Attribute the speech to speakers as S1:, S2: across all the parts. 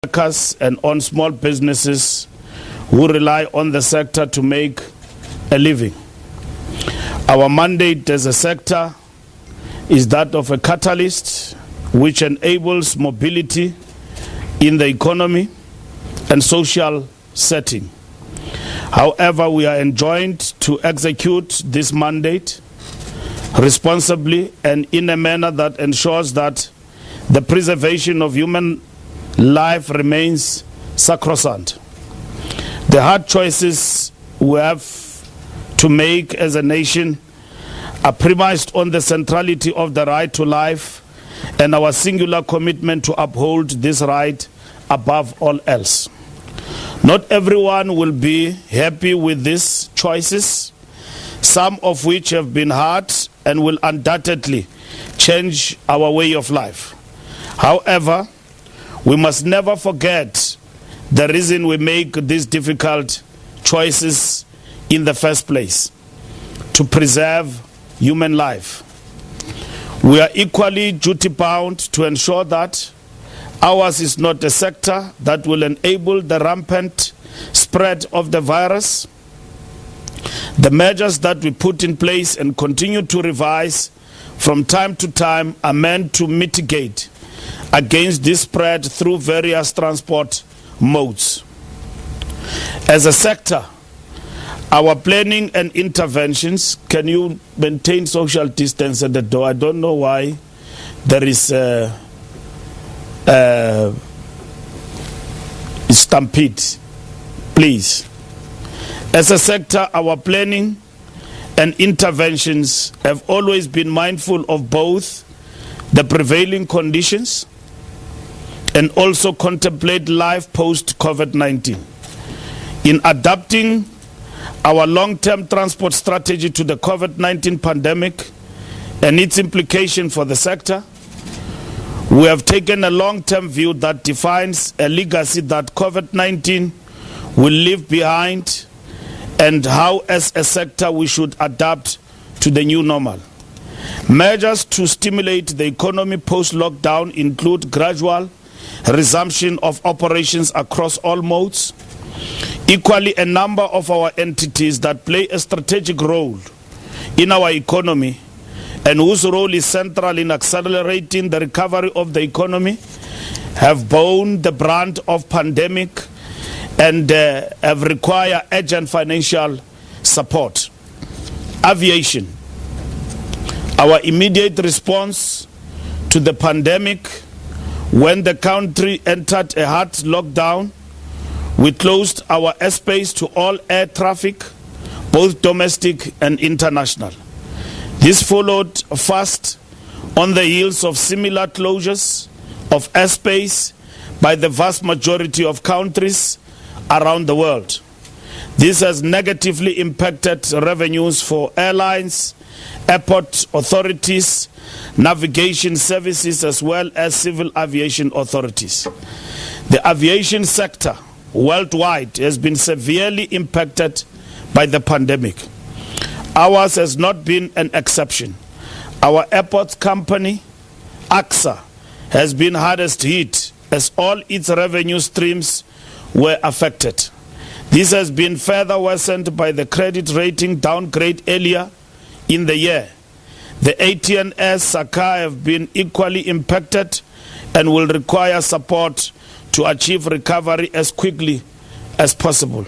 S1: workers and on small businesses who rely on the sector to make a living. Our mandate as a sector is that of a catalyst which enables mobility in the economy and social setting. However, we are enjoined to execute this mandate responsibly and in a manner that ensures that the preservation of human life remains sacrosanct. The hard choices we have to make as a nation are premised on the centrality of the right to life and our singular commitment to uphold this right above all else. Not everyone will be happy with these choices, some of which have been hard and will undoubtedly change our way of life. However, we must never forget the reason we make these difficult choices in the first place: to preserve human life. We are equally duty-bound to ensure that ours is not a sector that will enable the rampant spread of the virus. The measures that we put in place and continue to revise from time to time are meant to mitigate against this spread through various transport modes. As a sector, our planning and interventions, can you maintain social distance at the door? I don't know why there is a stampede. Please. As a sector, our planning and interventions have always been mindful of both the prevailing conditions and also contemplate life post-COVID-19. In adapting our long-term transport strategy to the COVID-19 pandemic and its implication for the sector, we have taken a long-term view that defines a legacy that COVID-19 will leave behind and how, as a sector, we should adapt to the new normal. Measures to stimulate the economy post-lockdown include gradual resumption of operations across all modes. Equally, a number of our entities that play a strategic role in our economy and whose role is central in accelerating the recovery of the economy have borne the brunt of pandemic and have required urgent financial support. Aviation. Our immediate response to the pandemic, when the country entered a hard lockdown, we closed our airspace to all air traffic, both domestic and international. This followed fast on the heels of similar closures of airspace by the vast majority of countries around the world. This has negatively impacted revenues for airlines, airport authorities, navigation services, as well as civil aviation authorities. The aviation sector worldwide has been severely impacted by the pandemic. Ours has not been an exception. Our airport company, AXA, has been hardest hit as all its revenue streams were affected. This has been further worsened by the credit rating downgrade earlier in the year. The ATNS SACA have been equally impacted and will require support to achieve recovery as quickly as possible.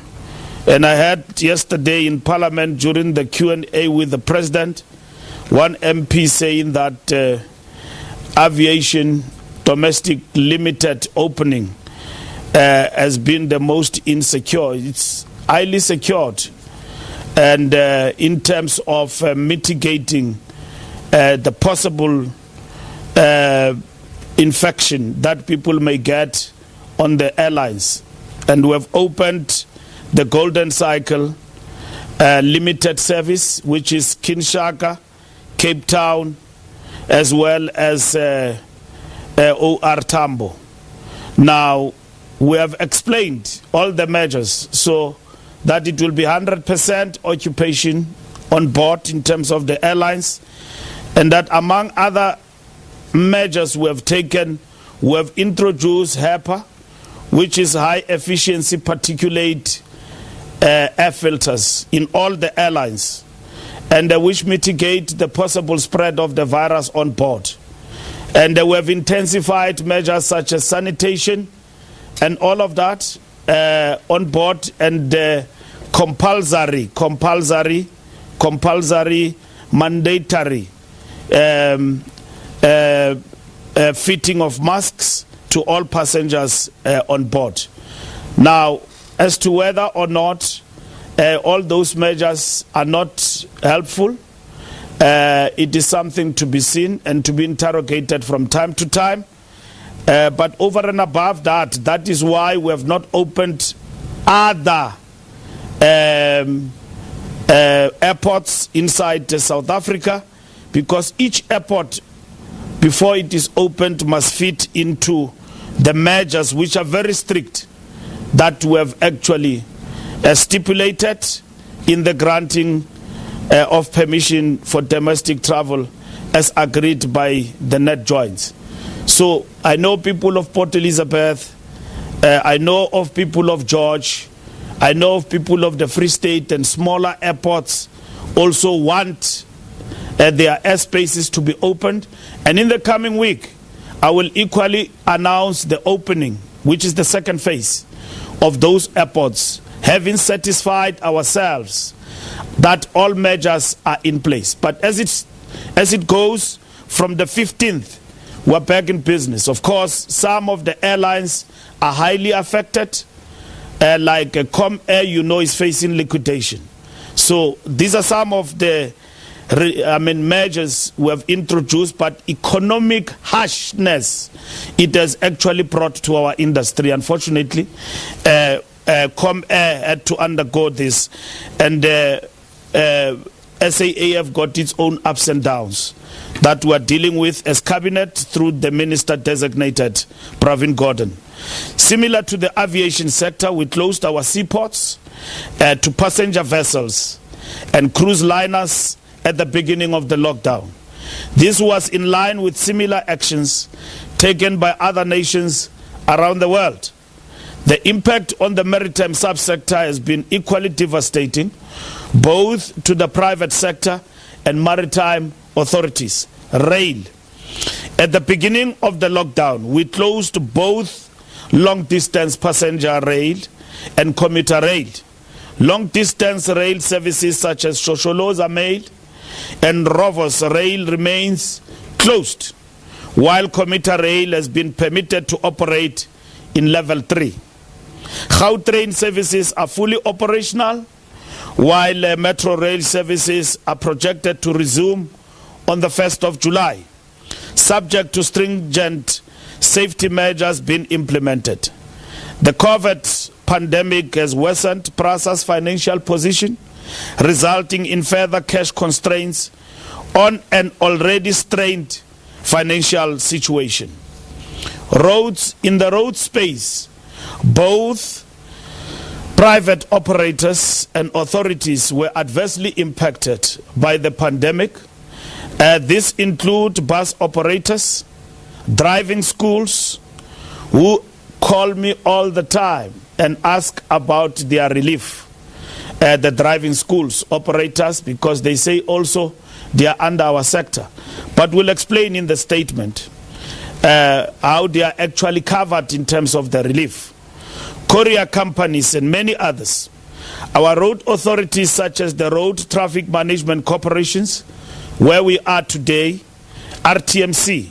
S1: And I heard yesterday in Parliament during the Q&A with the President, one MP saying that aviation domestic limited opening has been the most insecure. It's highly secured, and in terms of mitigating the possible infection that people may get on the airlines. And we have opened the Golden Cycle limited service, which is Kinshasa, Cape Town, as well as OR Tambo. Now, we have explained all the measures so that it will be 100% occupation on board in terms of the airlines, and that among other measures we have taken, we have introduced HEPA, which is high efficiency particulate air filters in all the airlines, and which mitigate the possible spread of the virus on board. And we have intensified measures such as sanitation and all of that on board, and compulsory, mandatory fitting of masks to all passengers on board. Now, as to whether or not all those measures are not helpful, it is something to be seen and to be interrogated from time to time. But over and above that, that is why we have not opened other airports inside South Africa, because each airport, before it is opened, must fit into the measures which are very strict that we have actually stipulated in the granting of permission for domestic travel as agreed by the net joints. So I know people of Port Elizabeth, I know of people of George, I know of people of the Free State and smaller airports also want their airspaces to be opened. And in the coming week, I will equally announce the opening, which is the second phase of those airports, having satisfied ourselves that all measures are in place. But as it goes, from the 15th, we're back in business. Of course, some of the airlines are highly affected, like ComAir, is facing liquidation. So these are some of the measures we have introduced, but economic harshness it has actually brought to our industry. Unfortunately, ComAir had to undergo this, and SAA have got its own ups and downs that we are dealing with as cabinet through the minister designated Pravin Gordhan. Similar to the aviation sector, we closed our seaports to passenger vessels and cruise liners at the beginning of the lockdown. This was in line with similar actions taken by other nations around the world. The impact on the maritime subsector has been equally devastating, both to the private sector and maritime authorities. Rail. At the beginning of the lockdown, we closed both long-distance passenger rail and commuter rail. Long-distance rail services such as Shosholoza Mail and Rovos Rail remains closed, while commuter rail has been permitted to operate in level 3. Gautrain services are fully operational, while metro rail services are projected to resume on the 1st of July, subject to stringent safety measures being implemented. The COVID pandemic has worsened PRASA's financial position, resulting in further cash constraints on an already strained financial situation. Roads. In the road space, both private operators and authorities were adversely impacted by the pandemic. This includes bus operators, driving schools, who call me all the time and ask about their relief. The driving schools operators, because they say also they are under our sector. But we'll explain in the statement how they are actually covered in terms of the relief. Courier companies and many others. Our road authorities such as the Road Traffic Management Corporations, where we are today, RTMC,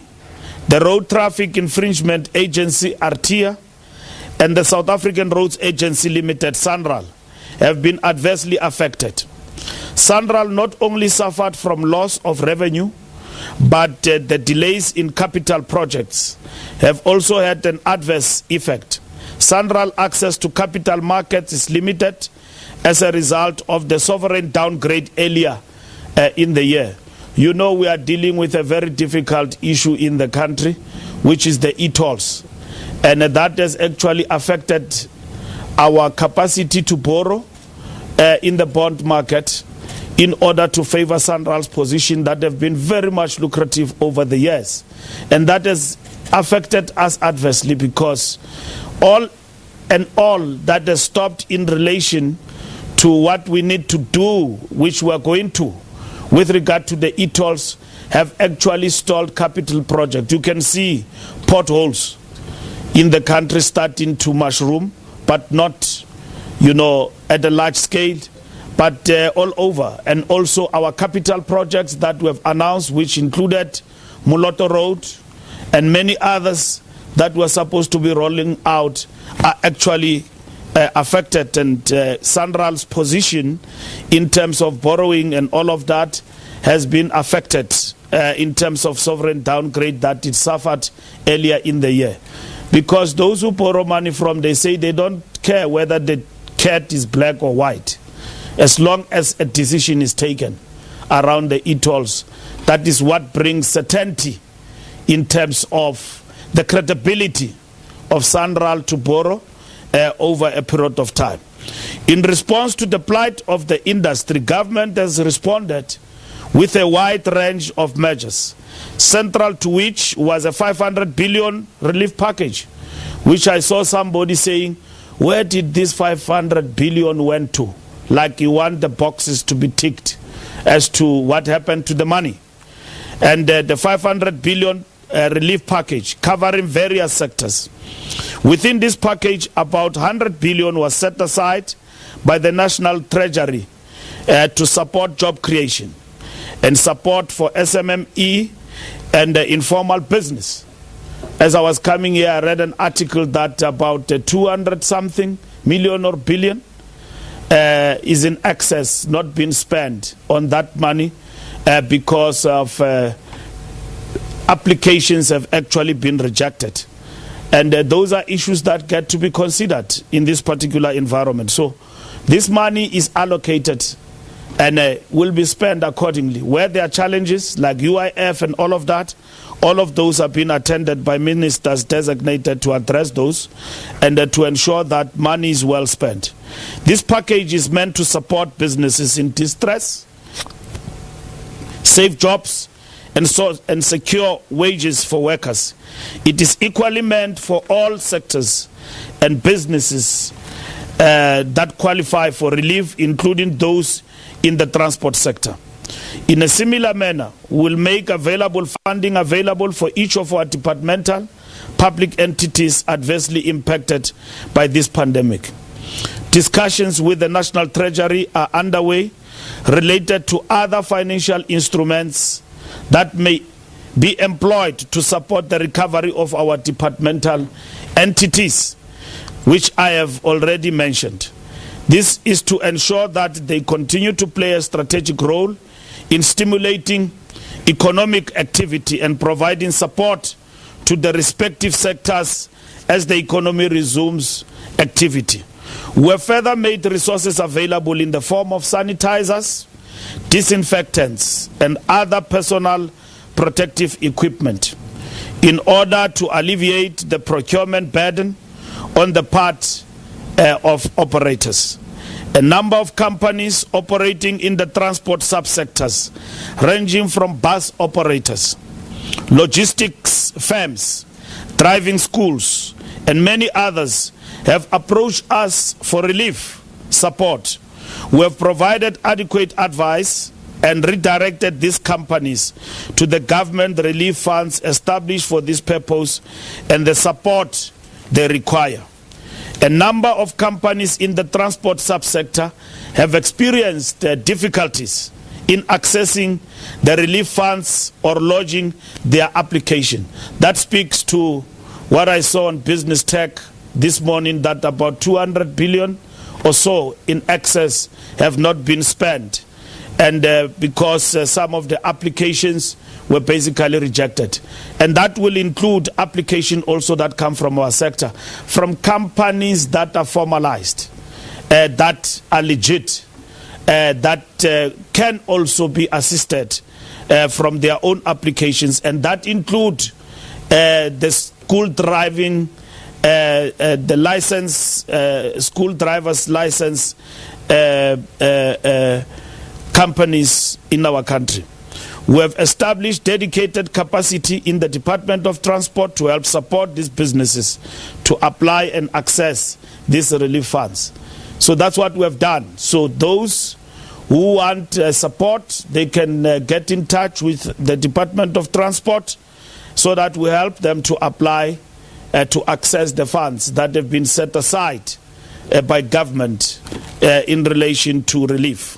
S1: the Road Traffic Infringement Agency, RTIA, and the South African Roads Agency Limited, SANRAL, have been adversely affected. SANRAL not only suffered from loss of revenue, but the delays in capital projects have also had an adverse effect. SANRAL access to capital markets is limited as a result of the sovereign downgrade earlier in the year. We are dealing with a very difficult issue in the country, which is the e-tolls. And that has actually affected our capacity to borrow in the bond market in order to favor SANRAL's position that have been very much lucrative over the years. And that has affected us adversely because all and all that has stopped in relation to what we need to do, which we are going to, with regard to the e-tolls, have actually stalled capital projects. You can see potholes in the country starting to mushroom, but not, at a large scale, but all over. And also our capital projects that we have announced, which included Moloto Road and many others that were supposed to be rolling out, are actually affected. And Sanral's position in terms of borrowing and all of that has been affected in terms of sovereign downgrade that it suffered earlier in the year. Because those who borrow money from, they say they don't care whether the cat is black or white, as long as a decision is taken around the e-tolls. That is what brings certainty in terms of the credibility of Sanral to borrow over a period of time. In response to the plight of the industry, government has responded with a wide range of measures, central to which was a 500 billion relief package, which I saw somebody saying, where did this 500 billion went to? Like you want the boxes to be ticked as to what happened to the money. And the 500 billion relief package covering various sectors. Within this package, about 100 billion was set aside by the National Treasury to support job creation and support for SMME and informal business. As I was coming here, I read an article that about 200 something million or billion is in excess, not being spent on that money because of applications have actually been rejected. And those are issues that get to be considered in this particular environment. So this money is allocated and will be spent accordingly. Where there are challenges like UIF and all of that, all of those have been attended by ministers designated to address those and to ensure that money is well spent. This package is meant to support businesses in distress, save jobs, and secure wages for workers. It is equally meant for all sectors and businesses that qualify for relief, including those in the transport sector. In a similar manner, we'll make funding available for each of our departmental public entities adversely impacted by this pandemic. Discussions with the National Treasury are underway related to other financial instruments that may be employed to support the recovery of our departmental entities, which I have already mentioned. This is to ensure that they continue to play a strategic role in stimulating economic activity and providing support to the respective sectors as the economy resumes activity. We have further made resources available in the form of sanitizers, disinfectants, and other personal protective equipment in order to alleviate the procurement burden on the part of operators. A number of companies operating in the transport subsectors, ranging from bus operators, logistics firms, driving schools, and many others, have approached us for relief support. We have provided adequate advice and redirected these companies to the government relief funds established for this purpose and the support they require. A number of companies in the transport subsector have experienced difficulties in accessing the relief funds or lodging their application. That speaks to what I saw on Business Tech this morning, that about 200 billion or so in excess have not been spent, and because some of the applications were basically rejected. And that will include application also that come from our sector, from companies that are formalized, that are legit, that can also be assisted from their own applications, and that include the school driving, the license, school driver's license companies in our country. We have established dedicated capacity in the Department of Transport to help support these businesses to apply and access these relief funds. So that's what we have done. So those who want support, they can get in touch with the Department of Transport so that we help them to apply to access the funds that have been set aside by government in relation to relief.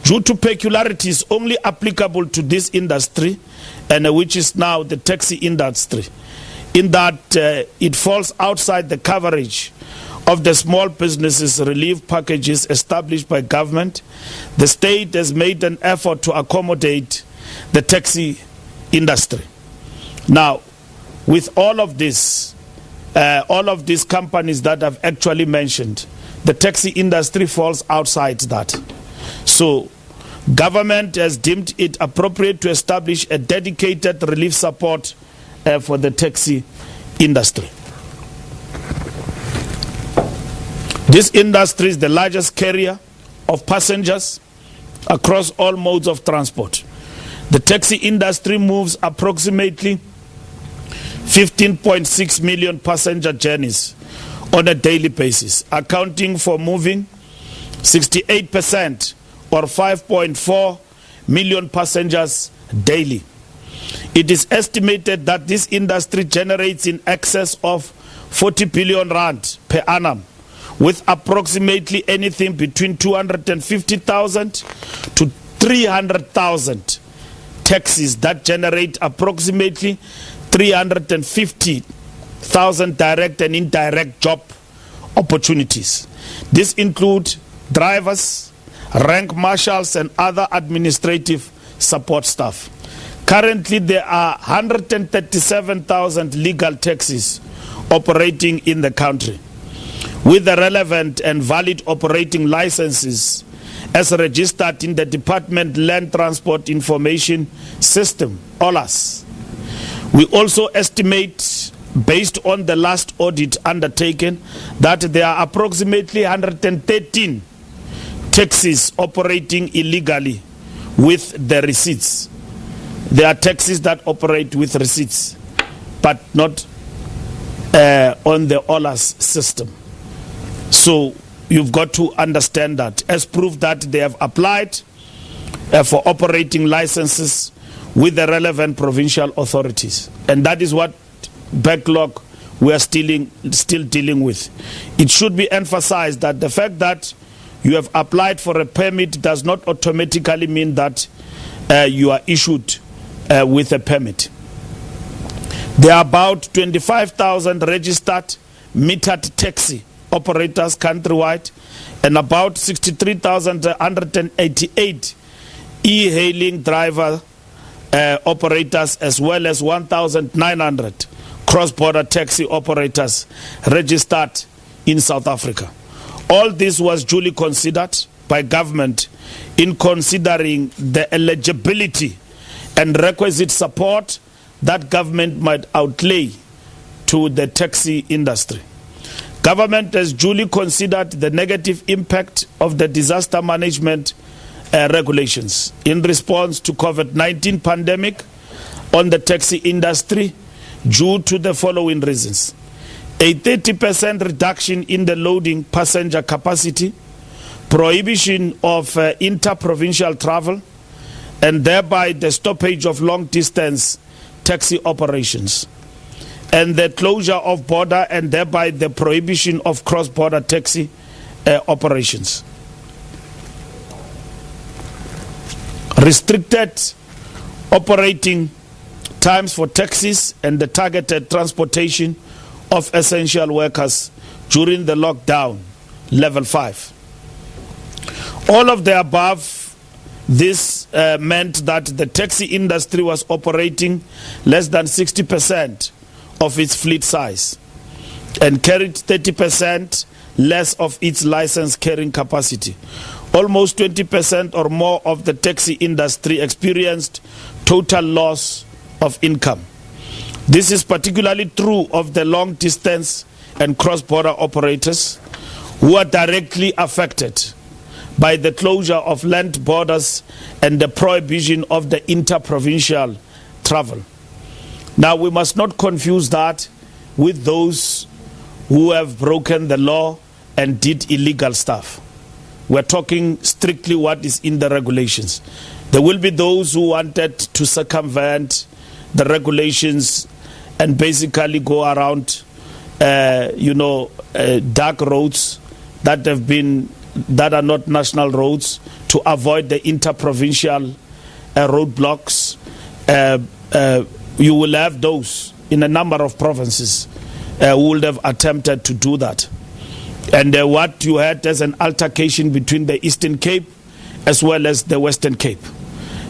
S1: Due to peculiarities only applicable to this industry, and which is now the taxi industry, in that it falls outside the coverage of the small businesses relief packages established by government, the state has made an effort to accommodate the taxi industry. Now, with all of these companies that I've actually mentioned, the taxi industry falls outside that. So, government has deemed it appropriate to establish a dedicated relief support for the taxi industry. This industry is the largest carrier of passengers across all modes of transport. The taxi industry moves approximately 15.6 million passenger journeys on a daily basis, accounting for moving 68% or 5.4 million passengers daily. It is estimated that this industry generates in excess of 40 billion rand per annum, with approximately anything between 250,000 to 300,000 taxis that generate approximately 350,000 direct and indirect job opportunities. This includes drivers, rank marshals, and other administrative support staff. Currently, there are 137,000 legal taxis operating in the country, with the relevant and valid operating licenses as registered in the Department Land Transport Information System, OLAS. We also estimate, based on the last audit undertaken, that there are approximately 113 taxis operating illegally with the receipts. There are taxis that operate with receipts, but not on the OLAS system. So you've got to understand that as proof that they have applied for operating licenses with the relevant provincial authorities. And that is what backlog we are still dealing with. It should be emphasized that the fact that you have applied for a permit does not automatically mean that you are issued with a permit. There are about 25,000 registered metered taxi operators countrywide and about 63,188 e-hailing driver operators, as well as 1,900 cross-border taxi operators registered in South Africa. All this was duly considered by government in considering the eligibility and requisite support that government might outlay to the taxi industry. Government has duly considered the negative impact of the disaster management regulations in response to COVID-19 pandemic on the taxi industry due to the following reasons: a 30% reduction in the loading passenger capacity, prohibition of inter-provincial travel, and thereby the stoppage of long-distance taxi operations, and the closure of border and thereby the prohibition of cross-border taxi operations. Restricted operating times for taxis and the targeted transportation of essential workers during the lockdown, level 5. All of the above, this meant that the taxi industry was operating less than 60% of its fleet size and carried 30% less of its license carrying capacity. Almost 20% or more of the taxi industry experienced total loss of income. This is particularly true of the long distance and cross-border operators who are directly affected by the closure of land borders and the prohibition of the interprovincial travel. Now, we must not confuse that with those who have broken the law and did illegal stuff. We're talking strictly what is in the regulations. There will be those who wanted to circumvent the regulations and basically go around, dark roads that are not national roads to avoid the interprovincial roadblocks. You will have those in a number of provinces who would have attempted to do that. And what you had as an altercation between the Eastern Cape as well as the Western Cape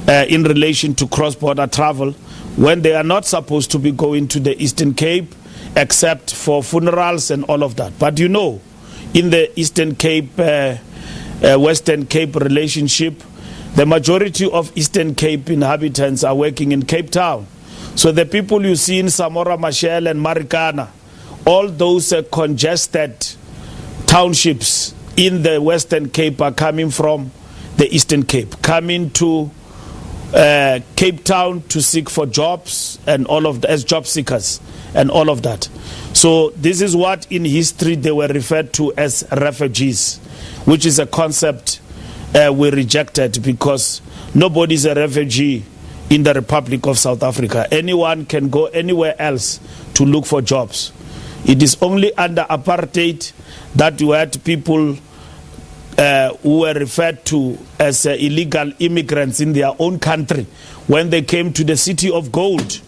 S1: in relation to cross-border travel, when they are not supposed to be going to the Eastern Cape except for funerals and all of that. But in the Eastern Cape, Western Cape relationship, the majority of Eastern Cape inhabitants are working in Cape Town. So the people you see in Samora Machel and Marikana, all those congested townships in the Western Cape are coming from the Eastern Cape, coming to Cape Town to seek for jobs and all of that, as job seekers and all of that. So this is what in history they were referred to as refugees, which is a concept we rejected, because nobody is a refugee in the Republic of South Africa. Anyone can go anywhere else to look for jobs. It is only under apartheid that you had people who were referred to as illegal immigrants in their own country when they came to the City of Gold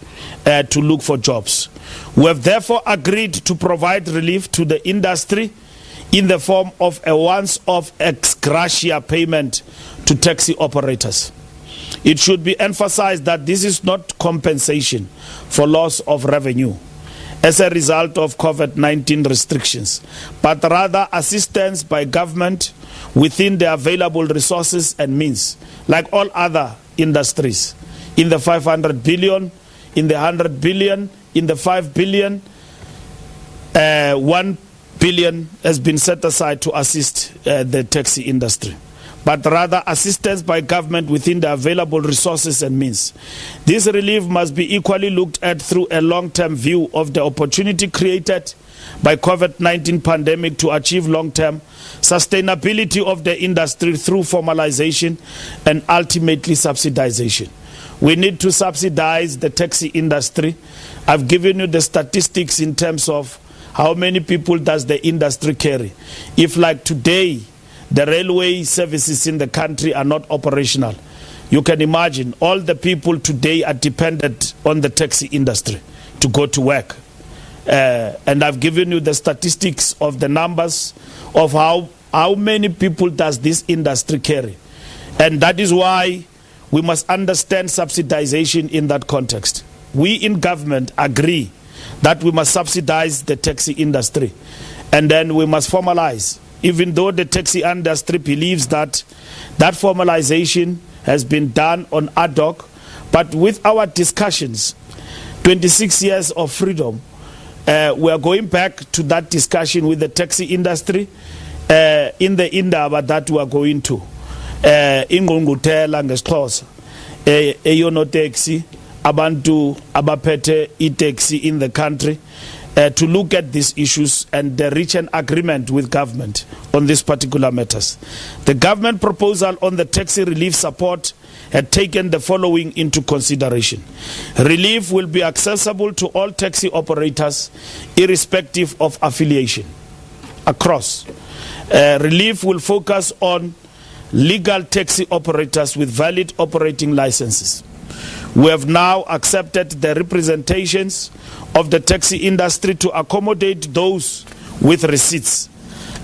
S1: to look for jobs. We have therefore agreed to provide relief to the industry in the form of a once-off ex gratia payment to taxi operators. It should be emphasized that this is not compensation for loss of revenue as a result of COVID-19 restrictions, but rather assistance by government within the available resources and means, like all other industries. In the 500 billion, in the 100 billion, in the 5 billion, 1 billion has been set aside to assist the taxi industry, but rather assistance by government within the available resources and means. This relief must be equally looked at through a long-term view of the opportunity created by COVID-19 pandemic to achieve long-term sustainability of the industry through formalization and ultimately subsidization. We need to subsidize the taxi industry. I've given you the statistics in terms of how many people does the industry carry. If like today, the railway services in the country are not operational, you can imagine all the people today are dependent on the taxi industry to go to work. And I've given you the statistics of the numbers of how many people does this industry carry. And that is why we must understand subsidization in that context. We in government agree that we must subsidize the taxi industry, and then we must formalize, even though the taxi industry believes that that formalization has been done on ad hoc. But with our discussions, 26 years of freedom, we are going back to that discussion with the taxi industry in the indaba that we are going to. Ingqungquthela ngesixhosa eyono taxi abantu abaphethe itaxi in the country to look at these issues and reach an agreement with government on these particular matters. The government proposal on the taxi relief support had taken the following into consideration. Relief will be accessible to all taxi operators irrespective of affiliation across. Relief will focus on legal taxi operators with valid operating licenses. We have now accepted the representations of the taxi industry to accommodate those with receipts.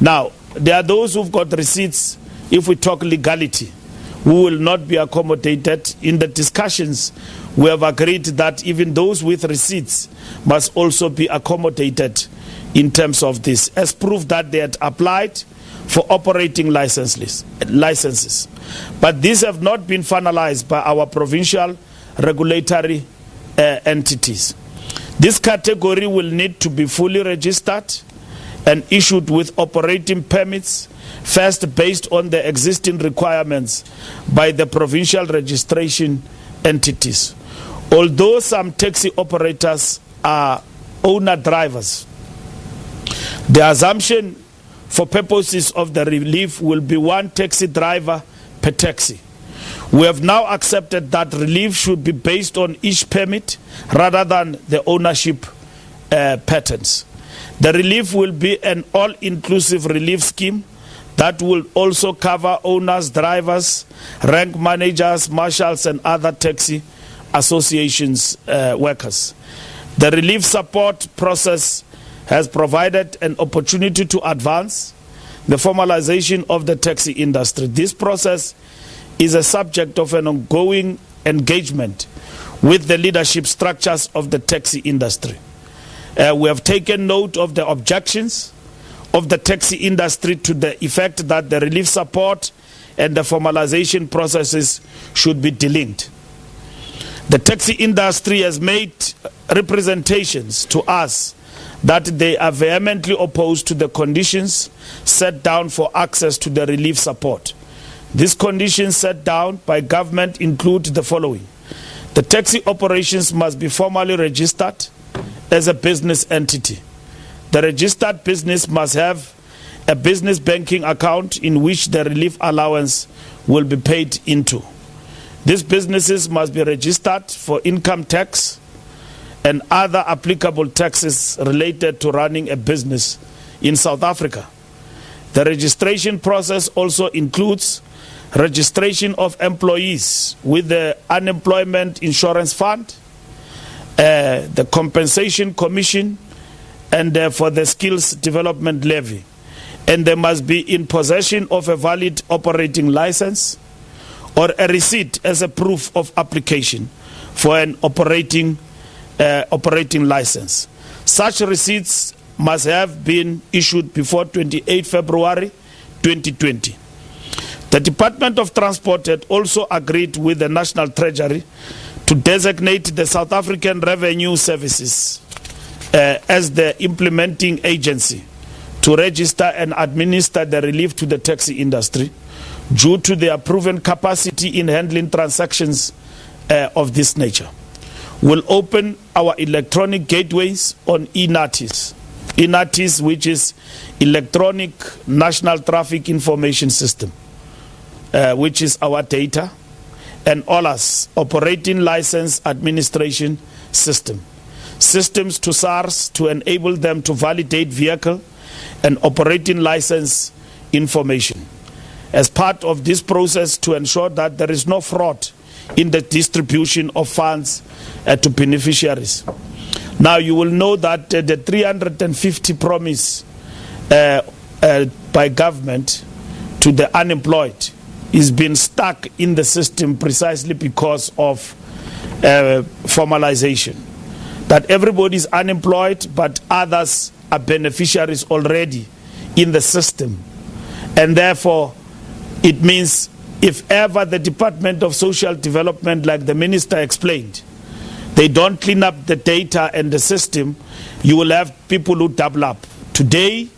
S1: Now, there are those who've got receipts, if we talk legality, who will not be accommodated. In the discussions, we have agreed that even those with receipts must also be accommodated in terms of this, as proof that they had applied for operating licenses. But these have not been finalized by our provincial regulatory entities. This category will need to be fully registered and issued with operating permits, first based on the existing requirements by the provincial registration entities. Although some taxi operators are owner drivers, the assumption for purposes of the relief will be one taxi driver per taxi. We have now accepted that relief should be based on each permit rather than the ownership patterns. The relief will be an all-inclusive relief scheme that will also cover owners, drivers, rank managers, marshals, and other taxi associations workers. The relief support process has provided an opportunity to advance the formalization of the taxi industry. This process is a subject of an ongoing engagement with the leadership structures of the taxi industry. We have taken note of the objections of the taxi industry to the effect that the relief support and the formalization processes should be delinked. The taxi industry has made representations to us that they are vehemently opposed to the conditions set down for access to the relief support. These conditions set down by government include the following. The taxi operations must be formally registered as a business entity. The registered business must have a business banking account in which the relief allowance will be paid into. These businesses must be registered for income tax and other applicable taxes related to running a business in South Africa. The registration process also includes registration of employees with the Unemployment Insurance Fund, the Compensation Commission, and for the Skills Development Levy. And they must be in possession of a valid operating license or a receipt as a proof of application for an operating license. Such receipts must have been issued before 28 February 2020. The Department of Transport had also agreed with the National Treasury to designate the South African Revenue Services as the implementing agency to register and administer the relief to the taxi industry due to their proven capacity in handling transactions of this nature. We'll open our electronic gateways on eNaTIS. eNaTIS, which is Electronic National Traffic Information System, which is our data, and OLAS, Operating License Administration System. Systems to SARS to enable them to validate vehicle and operating license information. As part of this process to ensure that there is no fraud in the distribution of funds to beneficiaries. Now you will know that the 350 promise by government to the unemployed is being stuck in the system precisely because of formalization. That everybody is unemployed, but others are beneficiaries already in the system. And therefore, it means if ever the Department of Social Development, like the minister explained, they don't clean up the data and the system, you will have people who double up. Today,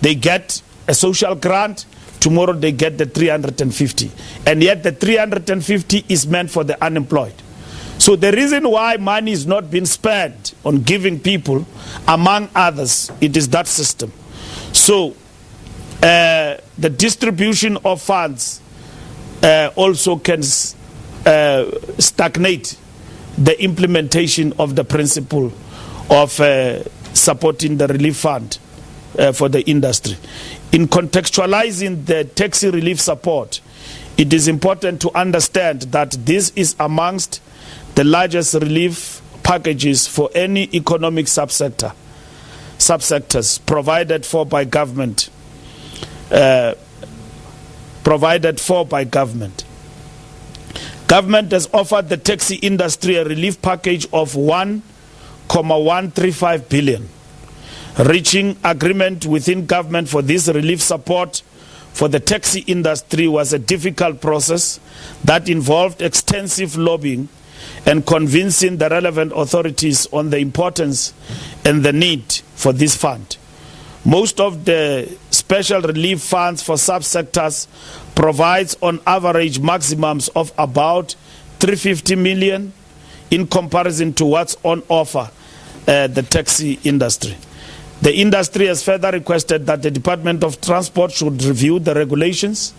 S1: they get a social grant, tomorrow they get the 350. And yet the 350 is meant for the unemployed. So the reason why money is not being spent on giving people, among others, it is that system. So the distribution of funds also can stagnate the implementation of the principle of supporting the relief fund for the industry. In contextualizing the taxi relief support, it is important to understand that this is amongst the largest relief packages for any economic subsectors provided for by government. Government has offered the taxi industry a relief package of 1.135 billion. Reaching agreement within government for this relief support for the taxi industry was a difficult process that involved extensive lobbying and convincing the relevant authorities on the importance and the need for this fund. Most of the special relief funds for subsectors provides on average maximums of about 350 million in comparison to what's on offer the taxi industry. The industry has further requested that the Department of Transport should review the regulations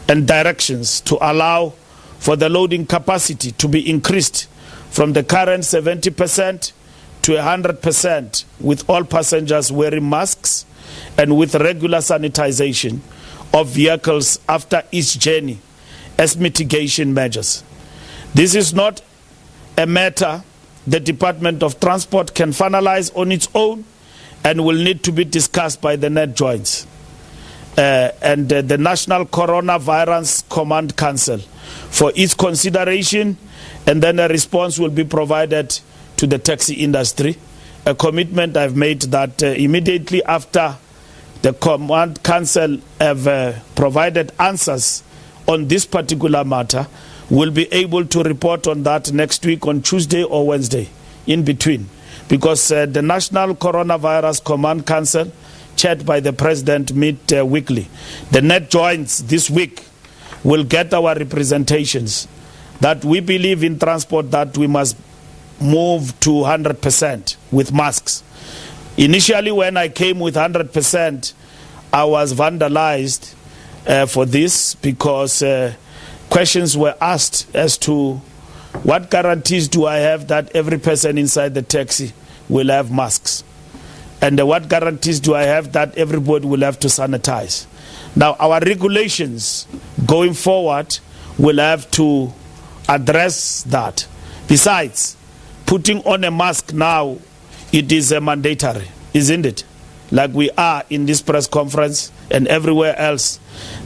S1: and directions to allow for the loading capacity to be increased from the current 70% to 100%, with all passengers wearing masks and with regular sanitization of vehicles after each journey as mitigation measures. This is not a matter the Department of Transport can finalize on its own and will need to be discussed by the net joints and the National Coronavirus Command Council for its consideration, and then a response will be provided to the taxi industry. A commitment I've made that immediately after the Command Council have provided answers on this particular matter, we'll be able to report on that next week on Tuesday or Wednesday, in between. Because the National Coronavirus Command Council, chaired by the President, meet weekly. The net joints this week will get our representations that we believe in transport that we must move to 100% with masks. Initially, when I came with 100%, I was vandalized for this because questions were asked as to what guarantees do I have that every person inside the taxi will have masks? And what guarantees do I have that everybody will have to sanitize? Now, our regulations going forward will have to address that. Besides, putting on a mask now, it is mandatory, isn't it? Like we are in this press conference and everywhere else,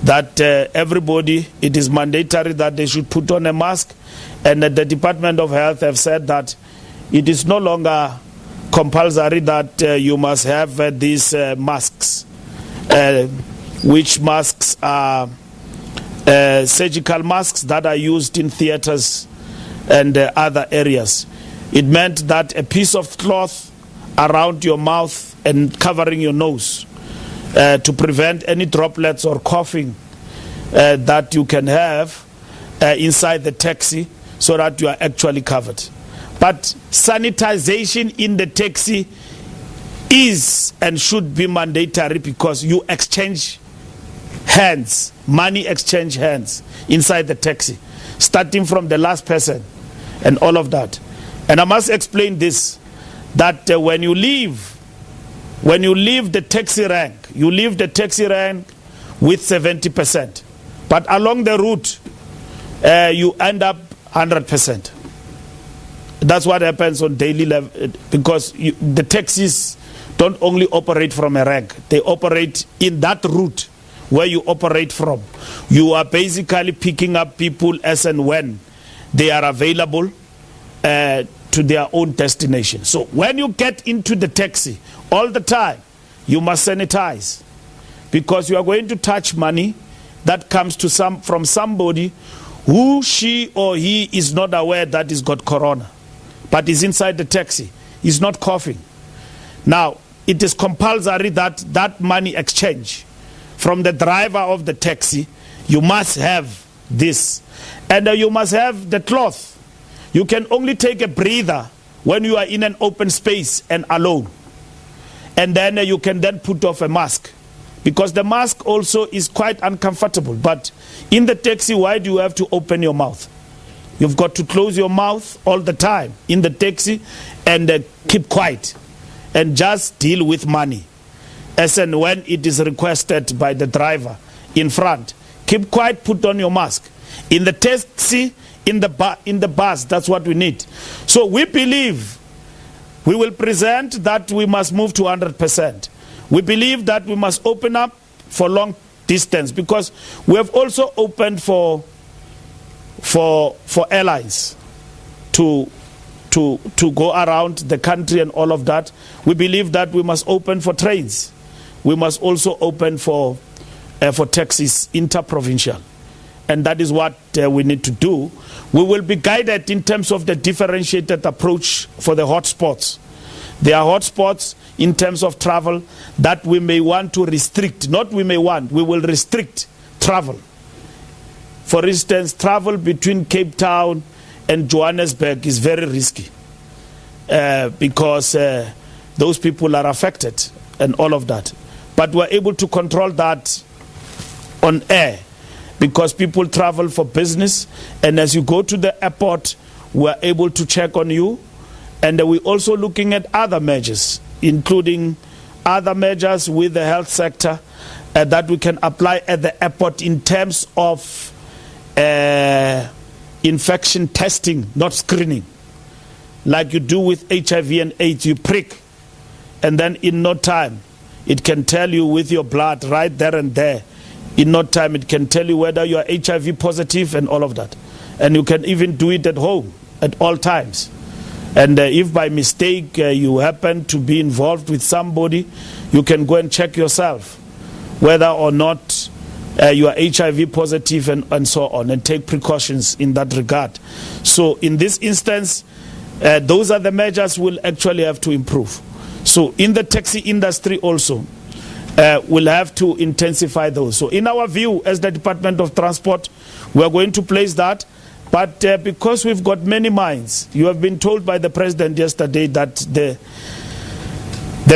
S1: that everybody, it is mandatory that they should put on a mask. And the Department of Health have said that it is no longer compulsory that you must have these masks, which masks are surgical masks that are used in theaters and other areas. It meant that a piece of cloth around your mouth and covering your nose to prevent any droplets or coughing that you can have inside the taxi, so that you are actually covered. But sanitization in the taxi is and should be mandatory because you exchange hands, money exchange hands inside the taxi, starting from the last person and all of that. And I must explain this, that when you leave the taxi rank, you leave the taxi rank with 70%. But along the route, you end up 100%. That's what happens on daily level, because the taxis don't only operate from a rank, they operate in that route where you operate from. You are basically picking up people as and when they are available to their own destination. So when you get into the taxi, all the time, you must sanitize, because you are going to touch money that comes to from somebody who she or he is not aware that he's got corona, but is inside the taxi, he's not coughing. Now, it is compulsory that money exchange from the driver of the taxi, you must have this. And you must have the cloth. You can only take a breather when you are in an open space and alone. And then you can then put off a mask, because the mask also is quite uncomfortable. But in the taxi, why do you have to open your mouth? You've got to close your mouth all the time in the taxi and keep quiet and just deal with money as and when it is requested by the driver in front. Keep quiet, put on your mask. In the taxi, in the bus, that's what we need. So we believe we will present that we must move to 100%. We believe that we must open up for long distance, because we have also opened for airlines to go around the country and all of that. We believe that we must open for trains. We must also open for taxis, interprovincial. And that is what we need to do. We will be guided in terms of the differentiated approach for the hotspots. There are hotspots in terms of travel that we may want to restrict. Not we may want, we will restrict travel. For instance, travel between Cape Town and Johannesburg is very risky because those people are affected and all of that. But we're able to control that on air because people travel for business, and as you go to the airport, we're able to check on you. And we're also looking at other measures, including other measures with the health sector that we can apply at the airport in terms of infection testing, not screening. Like you do with HIV and AIDS, you prick, and then in no time, it can tell you with your blood right there and there. In no time, it can tell you whether you are HIV positive and all of that. And you can even do it at home at all times. And if by mistake you happen to be involved with somebody, you can go and check yourself whether or not you are HIV positive and so on, and take precautions in that regard. So in this instance, those are the measures we'll actually have to improve. So in the taxi industry also, we'll have to intensify those. So in our view, as the Department of Transport, we are going to place that. But because we've got many minds, you have been told by the President yesterday that the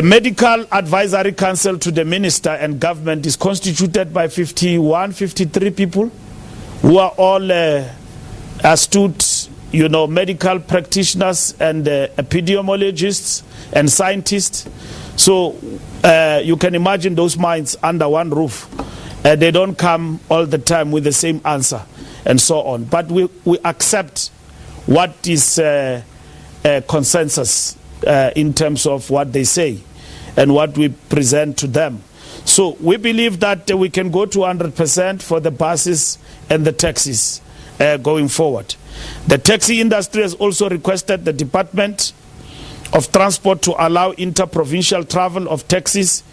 S1: Medical Advisory Council to the Minister and Government is constituted by 53 people who are all astute, medical practitioners and epidemiologists and scientists. So you can imagine those minds under one roof. They don't come all the time with the same answer and so on. But we accept what is consensus in terms of what they say and what we present to them. So we believe that we can go to 100% for the buses and the taxis going forward. The taxi industry has also requested the Department of Transport to allow inter-provincial travel of taxis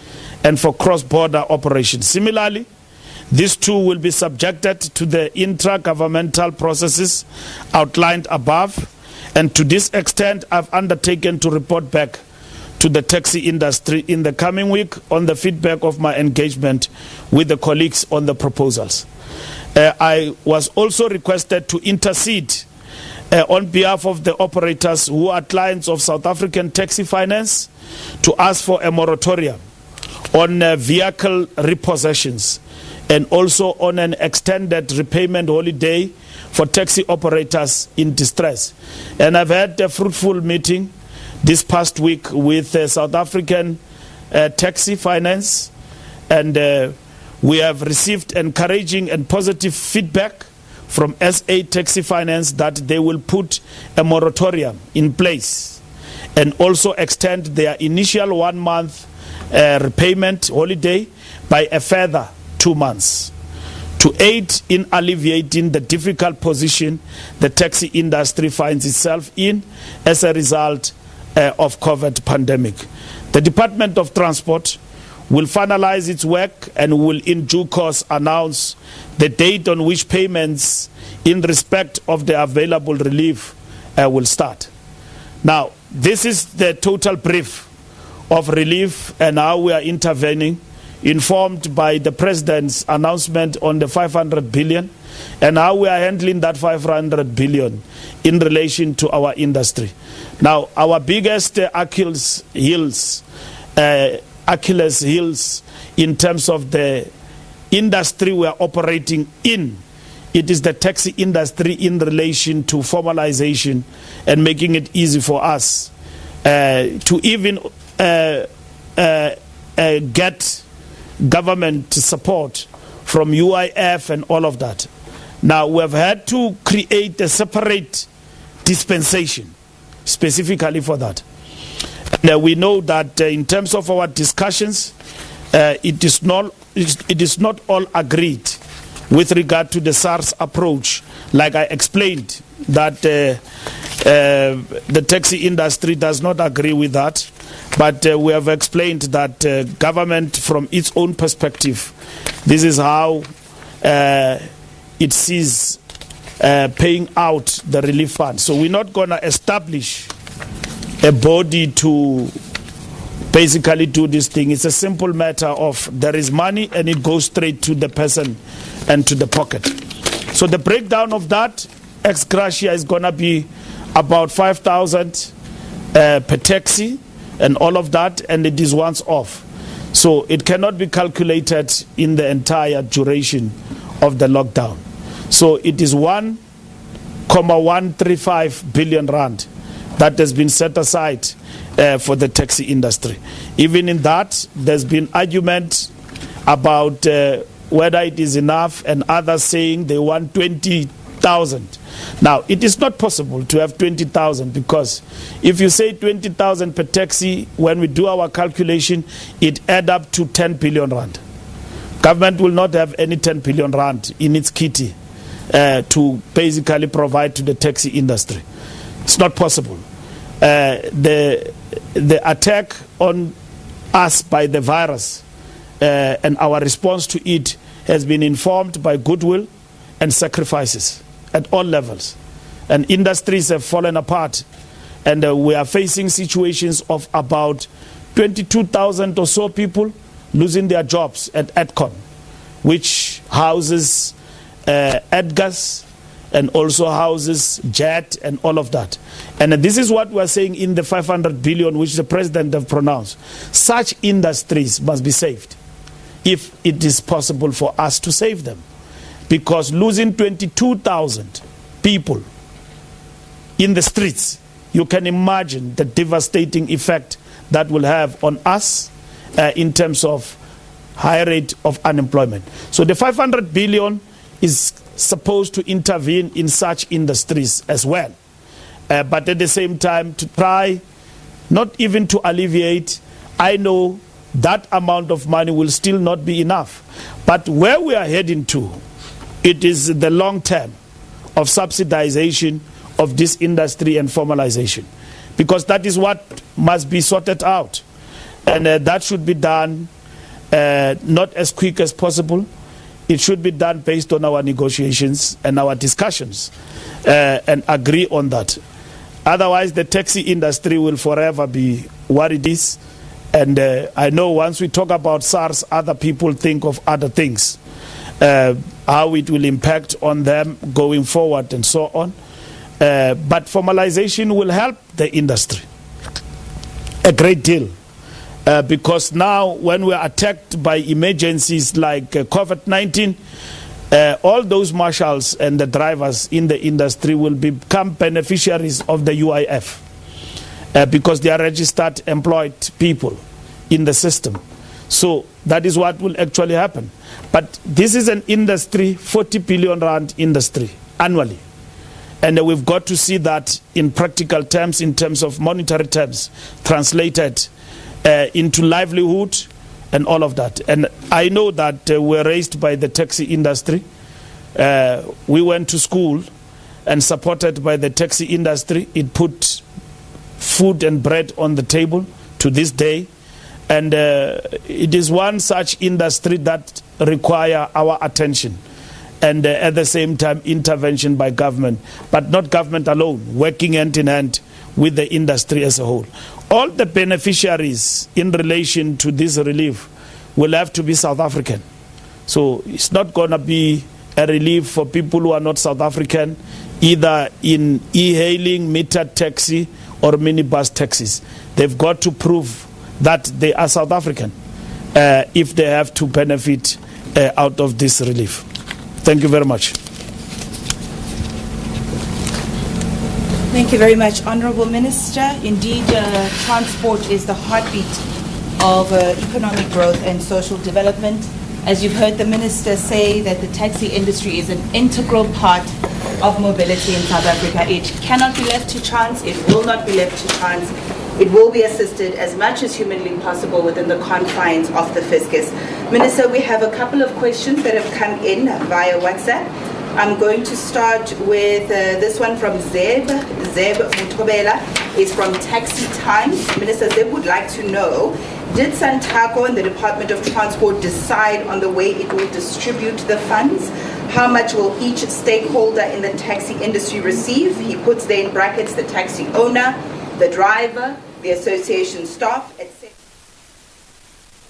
S1: and for cross-border operations. Similarly, these two will be subjected to the intra-governmental processes outlined above, and to this extent, I've undertaken to report back to the taxi industry in the coming week on the feedback of my engagement with the colleagues on the proposals. I was also requested to intercede on behalf of the operators who are clients of South African Taxi Finance to ask for a moratorium on vehicle repossessions and also on an extended repayment holiday for taxi operators in distress. And I've had a fruitful meeting this past week with South African Taxi Finance, and we have received encouraging and positive feedback from SA Taxi Finance that they will put a moratorium in place and also extend their initial 1 month repayment holiday by a further 2 months to aid in alleviating the difficult position the taxi industry finds itself in as a result of COVID pandemic. The Department of Transport will finalize its work and will in due course announce the date on which payments in respect of the available relief will start. Now, this is the total brief of relief and how we are intervening, informed by the President's announcement on the 500 billion and how we are handling that 500 billion in relation to our industry. Now, our biggest Achilles heels in terms of the industry we are operating in, it is the taxi industry in relation to formalization and making it easy for us to even get government support from UIF and all of that. Now, we have had to create a separate dispensation specifically for that. And we know that in terms of our discussions, it is not all agreed with regard to the SARS approach. Like I explained, that the taxi industry does not agree with that. But we have explained that government, from its own perspective, this is how it sees paying out the relief fund. So we're not going to establish a body to basically do this thing. It's a simple matter of there is money and it goes straight to the person and to the pocket. So the breakdown of that ex gratia is going to be about 5,000 per taxi and all of that, and it is once off. So it cannot be calculated in the entire duration of the lockdown. So it is 1.135 billion rand that has been set aside for the taxi industry. Even in that, there's been argument about whether it is enough, and others saying they want 20,000. Now, it is not possible to have 20,000, because if you say 20,000 per taxi, when we do our calculation, it adds up to 10 billion rand. Government will not have any 10 billion rand in its kitty to basically provide to the taxi industry. It's not possible. The attack on us by the virus and our response to it has been informed by goodwill and sacrifices at all levels. And industries have fallen apart. And we are facing situations of about 22,000 or so people losing their jobs at Adcon, which houses Edgar's and also houses JET and all of that. And this is what we are saying in the 500 billion which the president have pronounced. Such industries must be saved if it is possible for us to save them. Because losing 22,000 people in the streets, you can imagine the devastating effect that will have on us in terms of high rate of unemployment. So the 500 billion is supposed to intervene in such industries as well. But at the same time, to try not even to alleviate, I know that amount of money will still not be enough. But where we are heading to, it is the long term of subsidization of this industry and formalization, because that is what must be sorted out. And that should be done not as quick as possible. It should be done based on our negotiations and our discussions and agree on that. Otherwise, the taxi industry will forever be what it is. And I know once we talk about SARS, other people think of other things, how it will impact on them going forward and so on. But formalization will help the industry a great deal. Because now when we're attacked by emergencies like COVID-19, all those marshals and the drivers in the industry will become beneficiaries of the UIF because they are registered employed people in the system. So that is what will actually happen. But this is an industry, 40 billion rand industry annually. And we've got to see that in practical terms, in terms of monetary terms, translated into livelihood and all of that. And I know that we're raised by the taxi industry. We went to school and supported by the taxi industry. It put food and bread on the table to this day. And it is one such industry that require our attention. And at the same time, intervention by government, but not government alone, working hand in hand with the industry as a whole. All the beneficiaries in relation to this relief will have to be South African. So it's not going to be a relief for people who are not South African, either in e-hailing, metered taxi, or minibus taxis. They've got to prove that they are South African if they have to benefit out of this relief. Thank you very much.
S2: Thank you very much, Honourable Minister. Indeed, transport is the heartbeat of economic growth and social development. As you've heard the Minister say, that the taxi industry is an integral part of mobility in South Africa. It cannot be left to chance. It will not be left to chance. It will be assisted as much as humanly possible within the confines of the fiscus. Minister, we have a couple of questions that have come in via WhatsApp. I'm going to start with this one from Zeb. Zeb Mutobela is from Taxi Times. Minister, Zeb would like to know, did Santaco and the Department of Transport decide on the way it will distribute the funds? How much will each stakeholder in the taxi industry receive? He puts there in brackets the taxi owner, the driver, the association staff, etc.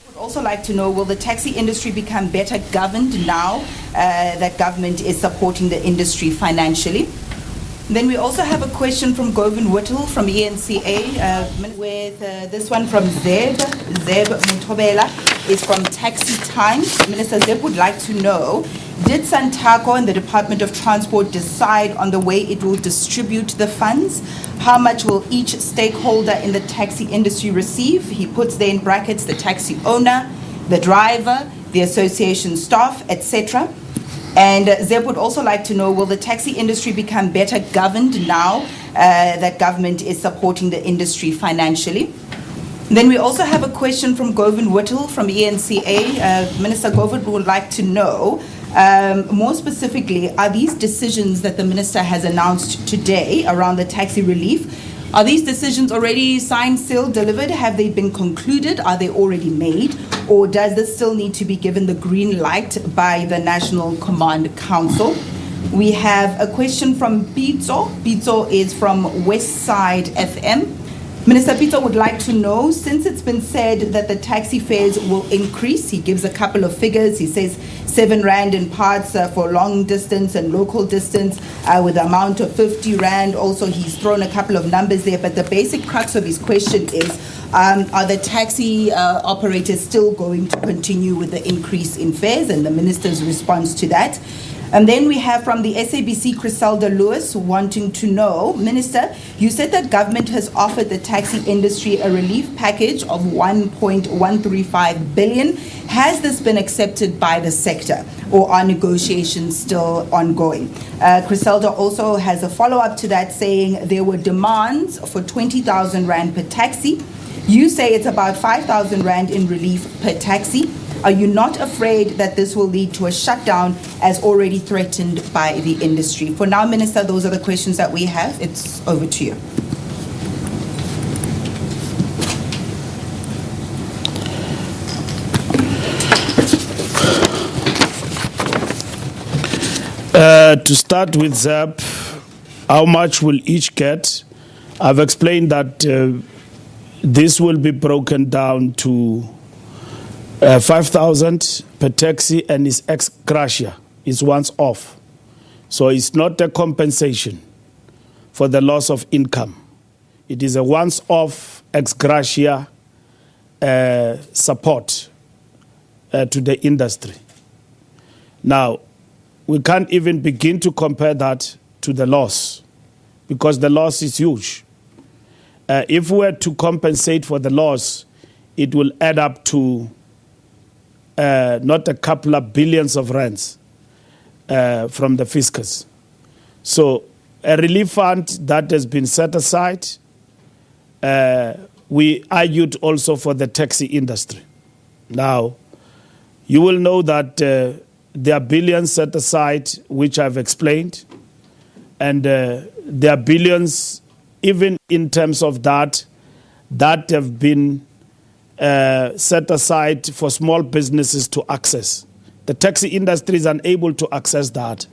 S2: I would also like to know, will the taxi industry become better governed now that government is supporting the industry financially? Then we also have a question from Govind Whittle from ENCA, with this one from Zeb Mutobela is from Taxi Times. Minister Zeb would like to know, did Santaco and the Department of Transport decide on the way it will distribute the funds? How much will each stakeholder in the taxi industry receive? He puts there in brackets the taxi owner, the driver, the association staff, etc. And Zeb would also like to know, will the taxi industry become better governed now that government is supporting the industry financially? Then we also have a question from Govind Whittle from ENCA. Minister Govind would like to know, more specifically, are these decisions that the minister has announced today around the taxi relief, are these decisions already signed, sealed, delivered? Have they been concluded? Are they already made? Or does this still need to be given the green light by the National Command Council? We have a question from Pitso. Pitso is from West Side FM. Minister Pitso would like to know, since it's been said that the taxi fares will increase, he gives a couple of figures. He says 7 Rand in parts for long distance and local distance with the amount of 50 Rand. Also, he's thrown a couple of numbers there, but the basic crux of his question is, are the taxi operators still going to continue with the increase in fares? And the minister's response to that. And then we have from the SABC, Griselda Lewis, wanting to know, Minister, you said that government has offered the taxi industry a relief package of 1.135 billion. Has this been accepted by the sector, or are negotiations still ongoing? Griselda also has a follow-up to that, saying there were demands for 20,000 Rand per taxi. You say it's about 5,000 Rand in relief per taxi. Are you not afraid that this will lead to a shutdown as already threatened by the industry? For now, Minister, those are the questions that we have. It's over to you.
S1: To start with Zeb, how much will each get? I've explained that this will be broken down to 5,000 per taxi, and is ex gratia, is once off. So it's not a compensation for the loss of income. It is a once off ex gratia support to the industry. Now, we can't even begin to compare that to the loss, because the loss is huge. If we were to compensate for the loss, it will add up to not a couple of billions of rands from the fiscus. So a relief fund that has been set aside, we argued also for the taxi industry. Now, you will know that there are billions set aside, which I've explained, and there are billions even in terms of that have been set aside for small businesses to access. The taxi industry is unable to access that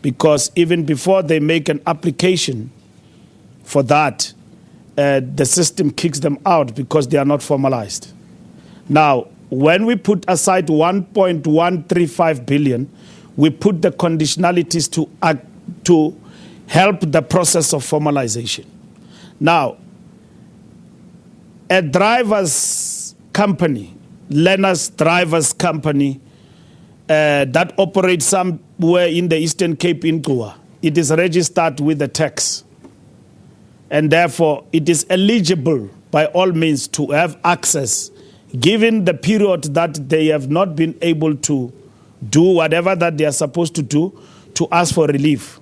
S1: because even before they make an application for that, the system kicks them out because they are not formalized. Now, when we put aside 1.135 billion, we put the conditionalities to help the process of formalization. Now, a driver's company, Lena's driver's company, that operates somewhere in the Eastern Cape in Goa, it is registered with the tax. And therefore, it is eligible by all means to have access, given the period that they have not been able to do whatever that they are supposed to do, to ask for relief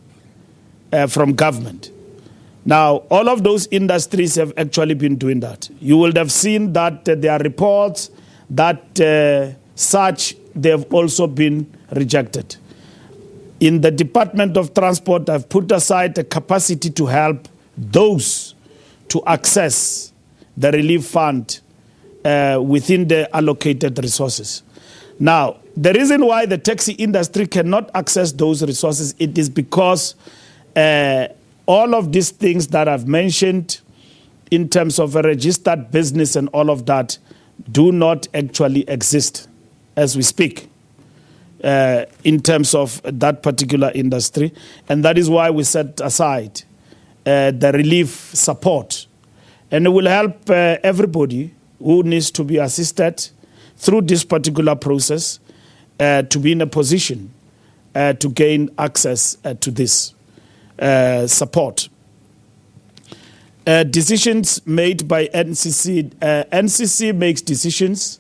S1: from government. Now, all of those industries have actually been doing that. You will have seen that there are reports that such they have also been rejected. In the Department of Transport, I've put aside a capacity to help those to access the relief fund within the allocated resources. Now, the reason why the taxi industry cannot access those resources, it is because all of these things that I've mentioned, in terms of a registered business and all of that do not actually exist as we speak in terms of that particular industry. And that is why we set aside the relief support. And it will help everybody who needs to be assisted through this particular process to be in a position to gain access to this support. Decisions made by NCC. NCC makes decisions,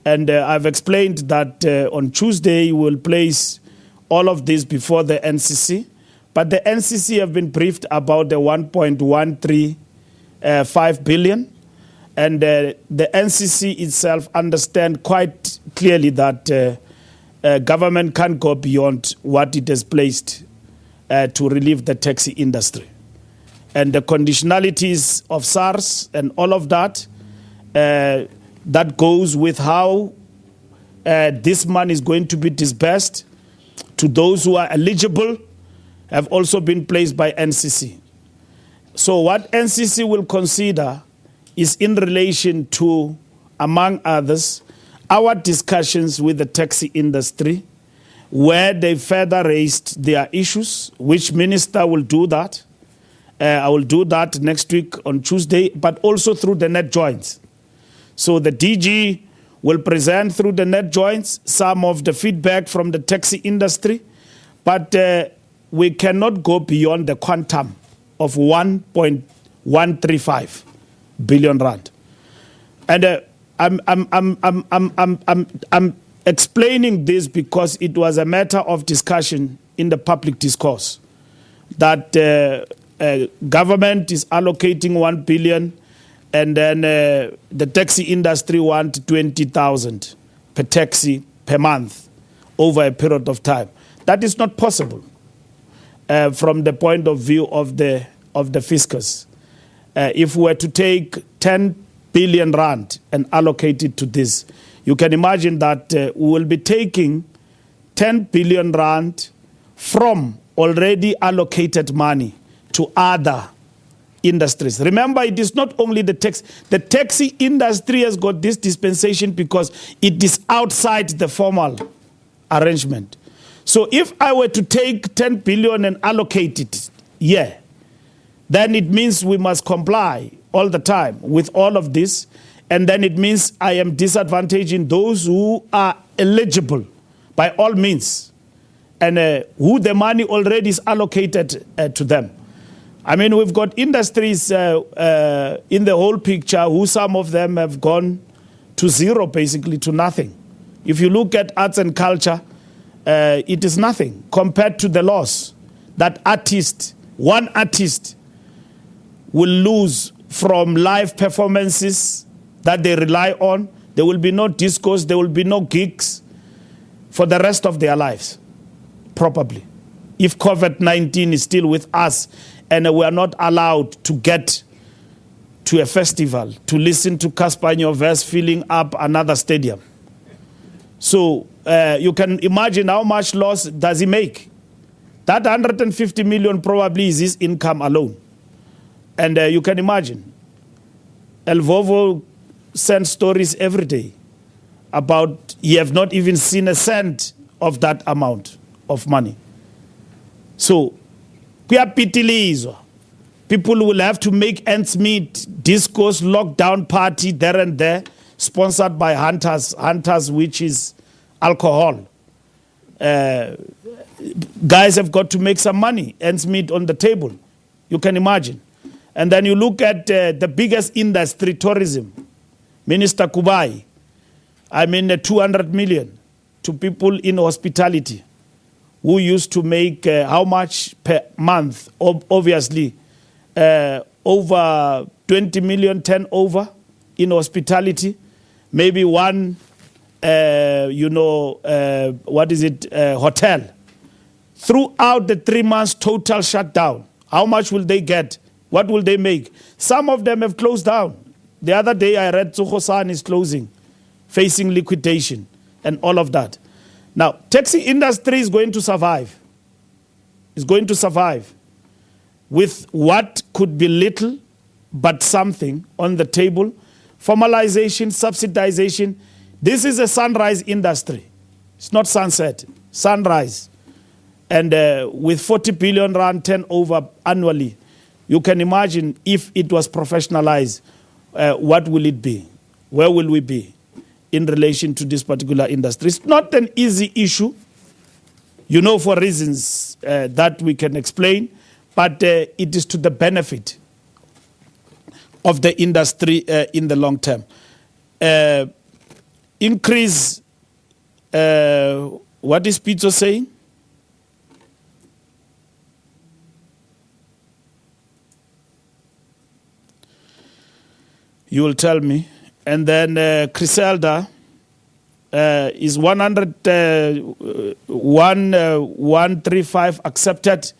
S1: and I've explained that on Tuesday we will place all of this before the NCC. But the NCC have been briefed about the 1.135 billion, and the NCC itself understand quite clearly that government can't go beyond what it has placed to relieve the taxi industry. And the conditionalities of SARS and all of that, that goes with how this money is going to be disbursed to those who are eligible, have also been placed by NCC. So what NCC will consider is in relation to, among others, our discussions with the taxi industry, where they further raised their issues. Which minister will do that? I will do that next week on Tuesday, but also through the net joints. So the DG will present through the net joints some of the feedback from the taxi industry, but we cannot go beyond the quantum of 1.135 billion rand. And I'm explaining this because it was a matter of discussion in the public discourse that government is allocating 1 billion and then the taxi industry want 20,000 per taxi per month over a period of time. That is not possible from the point of view of the fiscus. If we were to take 10 billion rand and allocate it to this, you can imagine that we will be taking 10 billion rand from already allocated money to other industries. Remember, it is not only the taxi industry has got this dispensation because it is outside the formal arrangement. So if I were to take 10 billion and allocate it, then it means we must comply all the time with all of this, and then it means I am disadvantaging those who are eligible by all means, and who the money already is allocated to them. I mean, we've got industries in the whole picture who some of them have gone to zero, basically to nothing. If you look at arts and culture, it is nothing compared to the loss that one artist will lose from live performances that they rely on. There will be no discos, there will be no gigs for the rest of their lives, probably. If COVID-19 is still with us and we are not allowed to get to a festival, to listen to Casper Nyovest filling up another stadium. So you can imagine how much loss does he make. That 150 million probably is his income alone. And you can imagine, El Vovo sends stories every day about he have not even seen a cent of that amount of money. So, people will have to make ends meet, discourse, lockdown party there and there, sponsored by Hunters, which is alcohol. Guys have got to make some money, ends meet on the table. You can imagine. And then you look at the biggest industry, tourism. Minister Kubai, 200 million to people in hospitality who used to make how much per month? Obviously, over 20 million turnover in hospitality. Maybe one, hotel. Throughout the 3 months total shutdown, how much will they get? What will they make? Some of them have closed down. The other day I read Tsuhosan is closing, facing liquidation and all of that. Now, taxi industry is going to survive. It's going to survive with what could be little but something on the table. Formalization, subsidization. This is a sunrise industry. It's not sunset, sunrise. And with 40 billion rand turnover annually, you can imagine if it was professionalized, what will it be? Where will we be in relation to this particular industry? It's not an easy issue, you know, for reasons that we can explain, but it is to the benefit of the industry in the long term. Increase, what is Pizzo saying? You will tell me. And then Criselda is 135 accepted.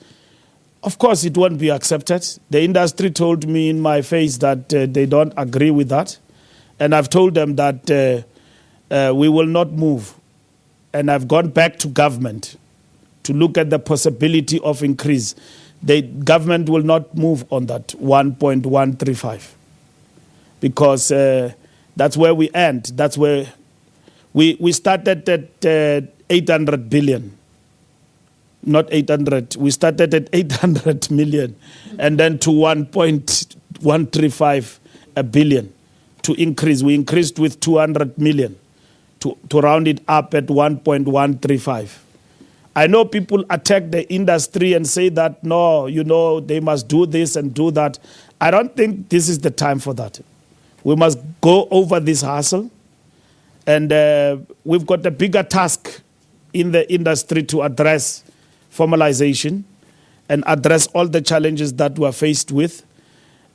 S1: Of course, it won't be accepted. The industry told me in my face that they don't agree with that. And I've told them that we will not move. And I've gone back to government to look at the possibility of increase. The government will not move on that 1.135 because that's where we end. That's where we started at 800 billion. Not 800. We started at 800 million and then to 1.135 billion to increase. We increased with 200 million to round it up at 1.135. I know people attack the industry and say that, no, you know, they must do this and do that. I don't think this is the time for that. We must go over this hassle. And we've got a bigger task in the industry to address formalization and address all the challenges that we're faced with.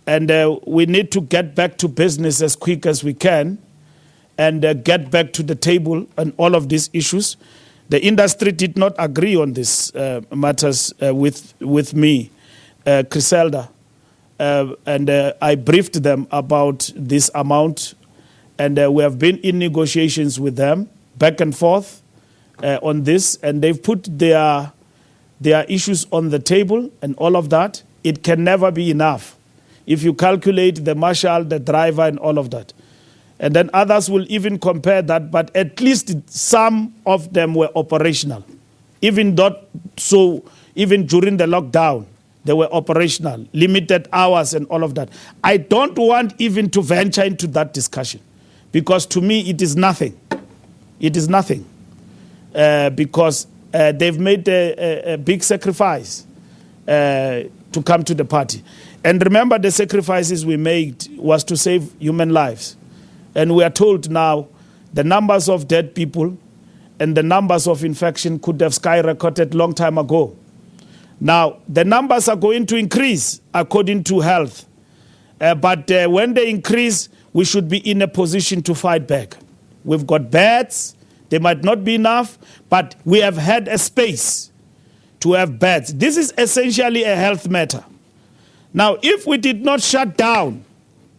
S1: And we need to get back to business as quick as we can and get back to the table on all of these issues. The industry did not agree on these matters with me, Criselda. And I briefed them about this amount. And we have been in negotiations with them back and forth on this. And they've put their issues on the table and all of that. It can never be enough if you calculate the marshal, the driver, and all of that. And then others will even compare that, but at least some of them were operational. Even during the lockdown, they were operational, limited hours and all of that. I don't want even to venture into that discussion because to me it is nothing. It is nothing because they've made a big sacrifice to come to the party. And remember, the sacrifices we made was to save human lives. And we are told now the numbers of dead people and the numbers of infection could have skyrocketed long time ago. Now, the numbers are going to increase according to health. But when they increase, we should be in a position to fight back. We've got beds. They might not be enough, but we have had a space to have beds. This is essentially a health matter. Now, if we did not shut down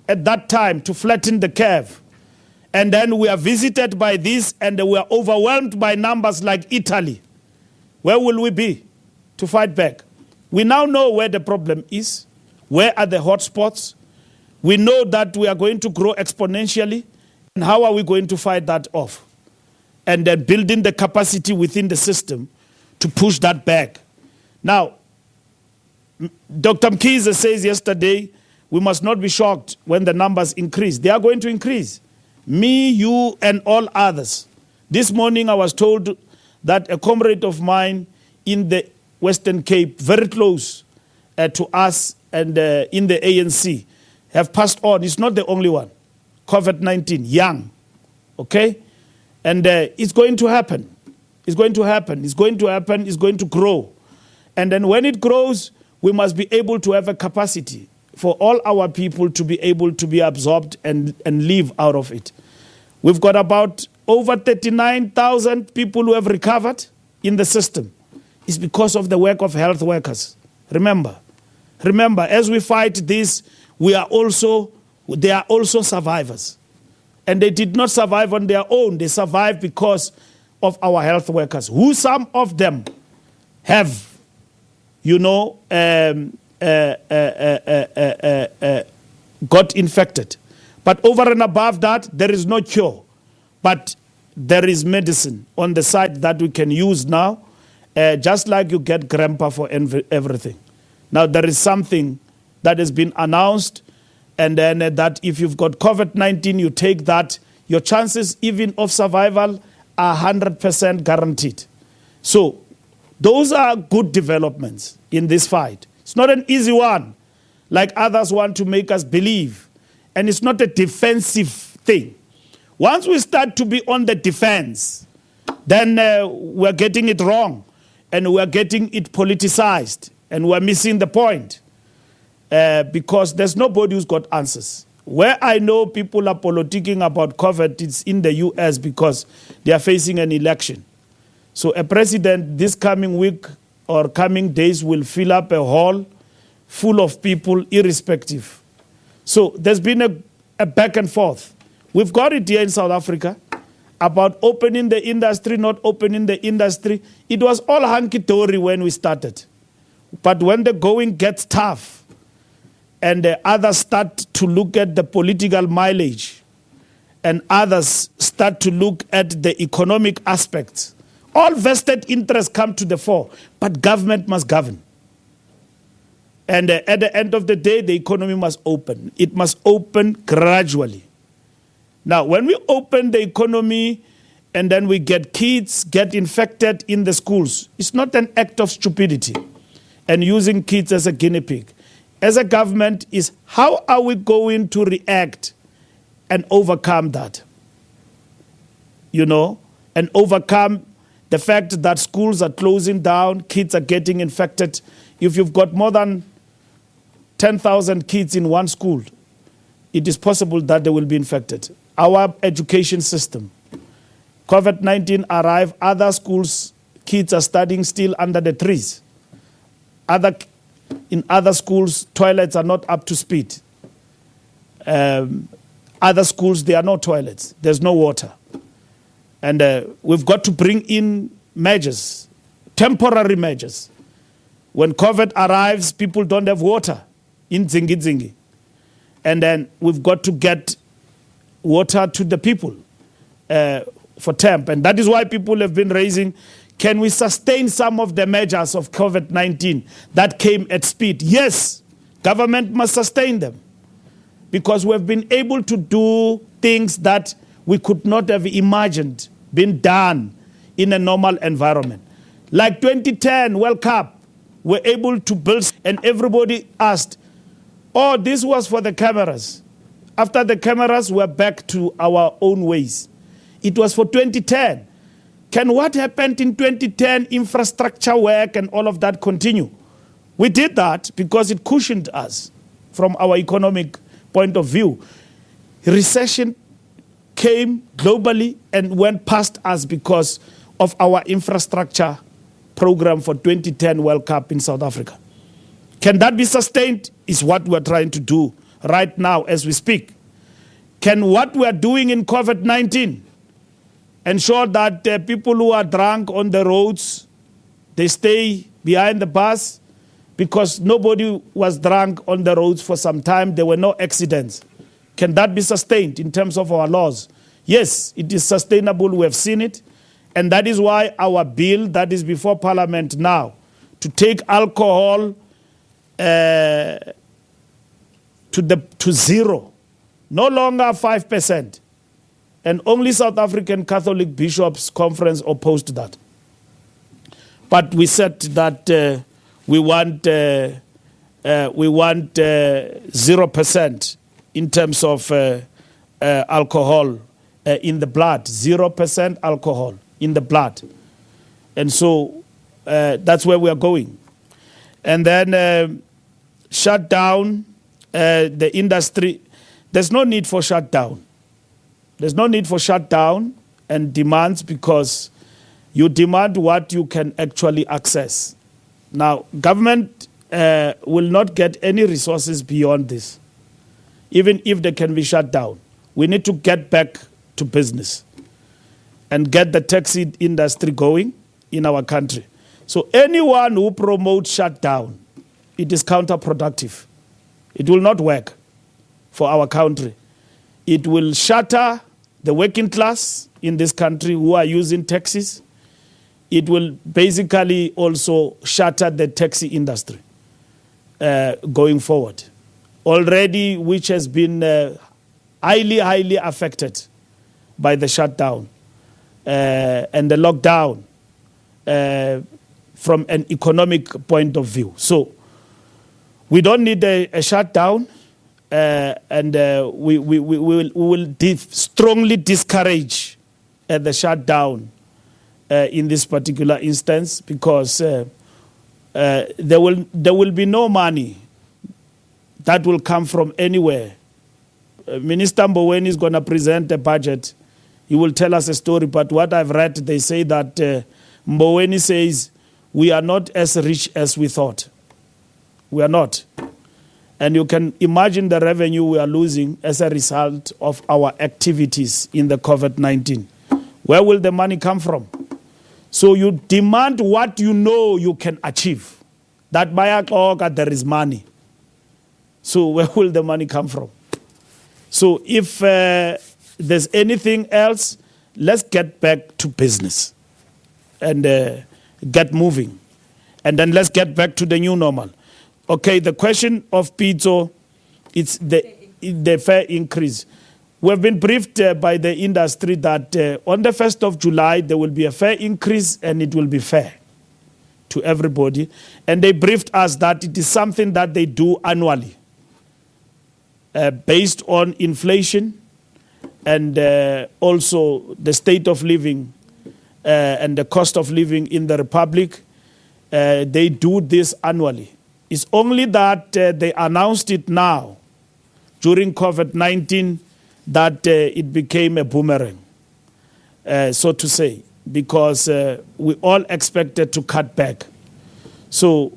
S1: at that time to flatten the curve, and then we are visited by this and we are overwhelmed by numbers like Italy, where will we be to fight back? We now know where the problem is. Where are the hotspots? We know that we are going to grow exponentially. And how are we going to fight that off? And then building the capacity within the system to push that back. Now, Dr. Mkhize says yesterday, we must not be shocked when the numbers increase. They are going to increase. Me, you, and all others. This morning I was told that a comrade of mine in the Western Cape, very close to us and in the ANC, have passed on. It's not the only one. COVID-19, young. Okay? And it's going to happen. It's going to happen. It's going to happen. It's going to grow. And then when it grows, we must be able to have a capacity for all our people to be able to be absorbed and live out of it. We've got about over 39,000 people who have recovered in the system. It's because of the work of health workers. Remember, as we fight this, they are also survivors. And they did not survive on their own. They survived because of our health workers, who some of them have, got infected. But over and above that, there is no cure. But there is medicine on the side that we can use now, just like you get grandpa for everything. Now, there is something that has been announced, and then that if you've got COVID-19, you take that, your chances even of survival are 100% guaranteed. So those are good developments in this fight. It's not an easy one, like others want to make us believe. And it's not a defensive thing. Once we start to be on the defense, then we're getting it wrong, and we're getting it politicized, and we're missing the point. Because there's nobody who's got answers. Where I know people are politicking about COVID, it's in the US because they are facing an election. So a president this coming week or coming days will fill up a hall full of people irrespective. So there's been a back and forth. We've got it here in South Africa about opening the industry, not opening the industry. It was all hunky-dory when we started. But when the going gets tough, and others start to look at the political mileage, and others start to look at the economic aspects, all vested interests come to the fore, but government must govern. And at the end of the day, the economy must open. It must open gradually. Now, when we open the economy and then we get kids get infected in the schools, it's not an act of stupidity and using kids as a guinea pig. As a government, is how are we going to react and overcome that? You know, and overcome the fact that schools are closing down, kids are getting infected. If you've got more than 10,000 kids in one school, it is possible that they will be infected. Our education system, COVID-19 arrived, other schools, kids are studying still under the trees. In other schools, toilets are not up to speed. Other schools, there are no toilets. There's no water. And we've got to bring in measures, temporary measures. When COVID arrives, people don't have water in Zingi. And then we've got to get water to the people for temp. And that is why people have been raising, can we sustain some of the measures of COVID-19 that came at speed? Yes, government must sustain them, because we've been able to do things that we could not have imagined being done in a normal environment. Like 2010 World Cup, we're able to build, and everybody asked, oh, this was for the cameras. After the cameras, we're back to our own ways. It was for 2010. Can what happened in 2010, infrastructure work and all of that, continue? We did that because it cushioned us from our economic point of view. Recession came globally and went past us because of our infrastructure program for 2010 World Cup in South Africa. Can that be sustained? Is what we're trying to do right now as we speak. Can what we're doing in COVID-19 ensure that people who are drunk on the roads, they stay behind the bus? Because nobody was drunk on the roads for some time. There were no accidents. Can that be sustained in terms of our laws? Yes, it is sustainable. We have seen it. And that is why our bill that is before Parliament now, to take alcohol to zero, no longer 5%. And only South African Catholic Bishops' Conference opposed that. But we said that we want 0% in terms of alcohol in the blood, 0% alcohol in the blood. And so that's where we are going. And then shut down the industry. There's no need for shutdown. There's no need for shutdown and demands, because you demand what you can actually access. Now, government will not get any resources beyond this, even if they can be shut down. We need to get back to business and get the taxi industry going in our country. So anyone who promotes shutdown, it is counterproductive. It will not work for our country. It will shatter the working class in this country who are using taxis. It will basically also shatter the taxi industry going forward. Already, which has been highly affected by the shutdown and the lockdown from an economic point of view. So we don't need a shutdown, and we will strongly discourage the shutdown in this particular instance, because there will be no money that will come from anywhere. Minister Mboweni is going to present a budget. He will tell us a story, but what I've read, they say that Mboweni says we are not as rich as we thought. We are not. And you can imagine the revenue we are losing as a result of our activities in the COVID-19. Where will the money come from? So you demand what you know you can achieve. That by there is money. So where will the money come from? So if there's anything else, let's get back to business and get moving. And then let's get back to the new normal. Okay, the question of Pito, it's the fare increase. We've been briefed by the industry that on the 1st of July, there will be a fare increase and it will be fair to everybody. And they briefed us that it is something that they do annually based on inflation and also the state of living and the cost of living in the Republic. They do this annually. It's only that they announced it now during COVID-19 that it became a boomerang, so to say, because we all expected to cut back. So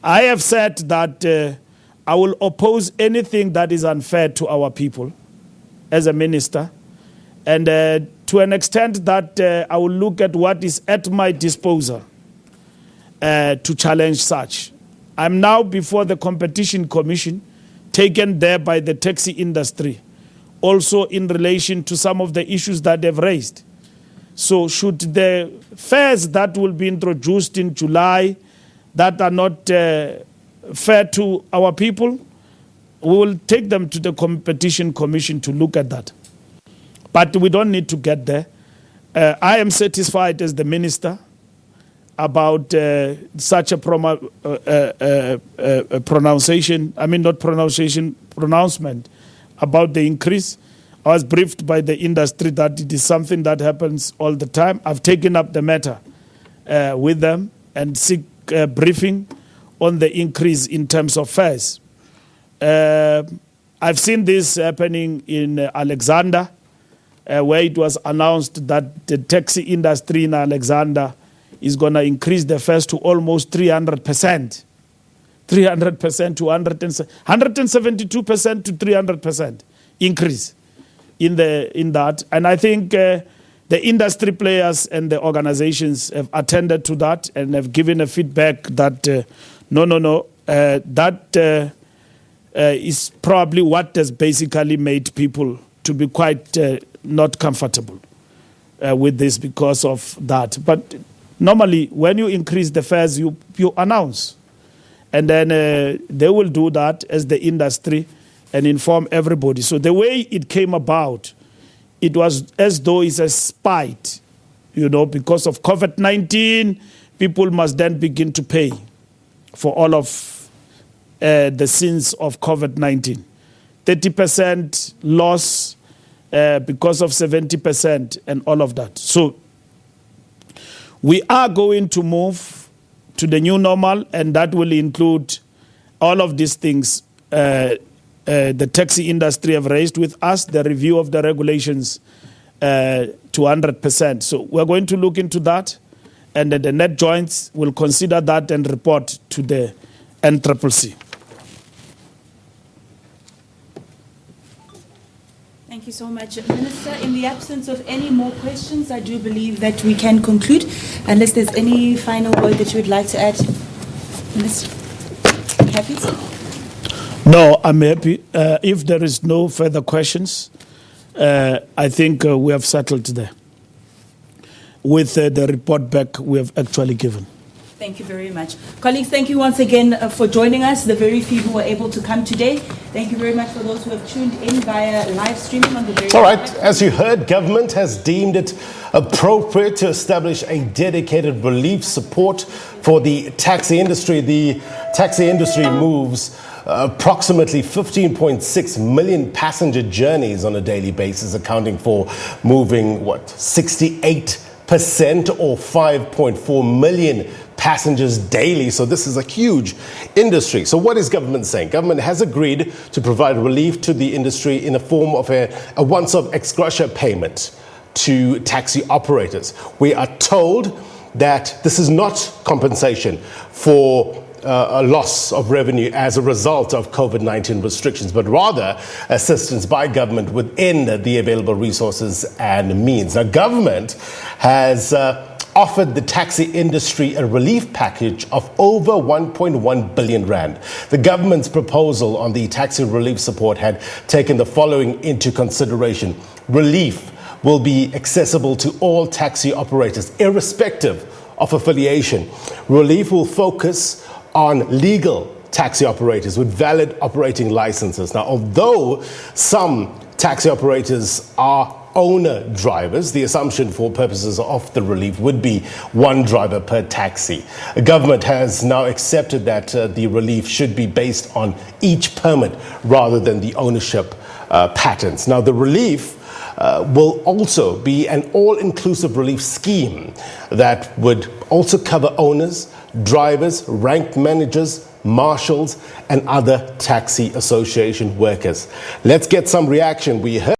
S1: I have said that I will oppose anything that is unfair to our people as a minister, and to an extent that I will look at what is at my disposal to challenge such. I'm now before the Competition Commission, taken there by the taxi industry, also in relation to some of the issues that they've raised. So should the fares that will be introduced in July that are not fair to our people, we will take them to the Competition Commission to look at that. But we don't need to get there. I am satisfied as the minister about such a pronouncement about the increase. I was briefed by the industry that it is something that happens all the time. I've taken up the matter with them and seek briefing on the increase in terms of fares. I've seen this happening in Alexander, where it was announced that the taxi industry in Alexander is going to increase the fares to almost 300%. 300% to 172% to 300% increase in that. And I think the industry players and the organizations have attended to that and have given a feedback that that is probably what has basically made people to be quite not comfortable with this because of that. But normally, when you increase the fares, you announce. And then they will do that as the industry and inform everybody. So the way it came about, it was as though it's a spite, because of COVID-19, people must then begin to pay for all of the sins of COVID-19. 30% loss because of 70% and all of that. So we are going to move to the new normal, and that will include all of these things the taxi industry have raised with us, the review of the regulations to 100%. So we're going to look into that, and the net joints will consider that and report to the NCCC.
S2: Thank you so much, Minister. In the absence of any more questions, I do believe that we can conclude, unless there's any final word that you would like to add, Minister. Happy?
S1: No, I'm happy. If there is no further questions, I think we have settled there with the report back we have actually given.
S2: Thank you very much. Colleagues, thank you once again for joining us, the very few who were able to come today. Thank you very much for those who have tuned in via live streaming on the very
S3: All right, as you heard, government has deemed it appropriate to establish a dedicated relief support for the taxi industry. The taxi industry moves approximately 15.6 million passenger journeys on a daily basis, accounting for moving, 68% or 5.4 million passengers daily. So this is a huge industry. So what is government saying? Government has agreed to provide relief to the industry in the form of a once-off ex gratia payment to taxi operators. We are told that this is not compensation for a loss of revenue as a result of COVID-19 restrictions, but rather assistance by government within the available resources and means. Now, government has offered the taxi industry a relief package of over 1.1 billion rand. The government's proposal on the taxi relief support had taken the following into consideration. Relief will be accessible to all taxi operators, irrespective of affiliation. Relief will focus on legal taxi operators with valid operating licenses. Now, although some taxi operators are owner drivers, the assumption for purposes of the relief would be one driver per taxi. The government has now accepted that the relief should be based on each permit rather than the ownership patterns. Now, the relief will also be an all-inclusive relief scheme that would also cover owners, drivers, ranked managers, marshals, and other taxi association workers. Let's get some reaction. We heard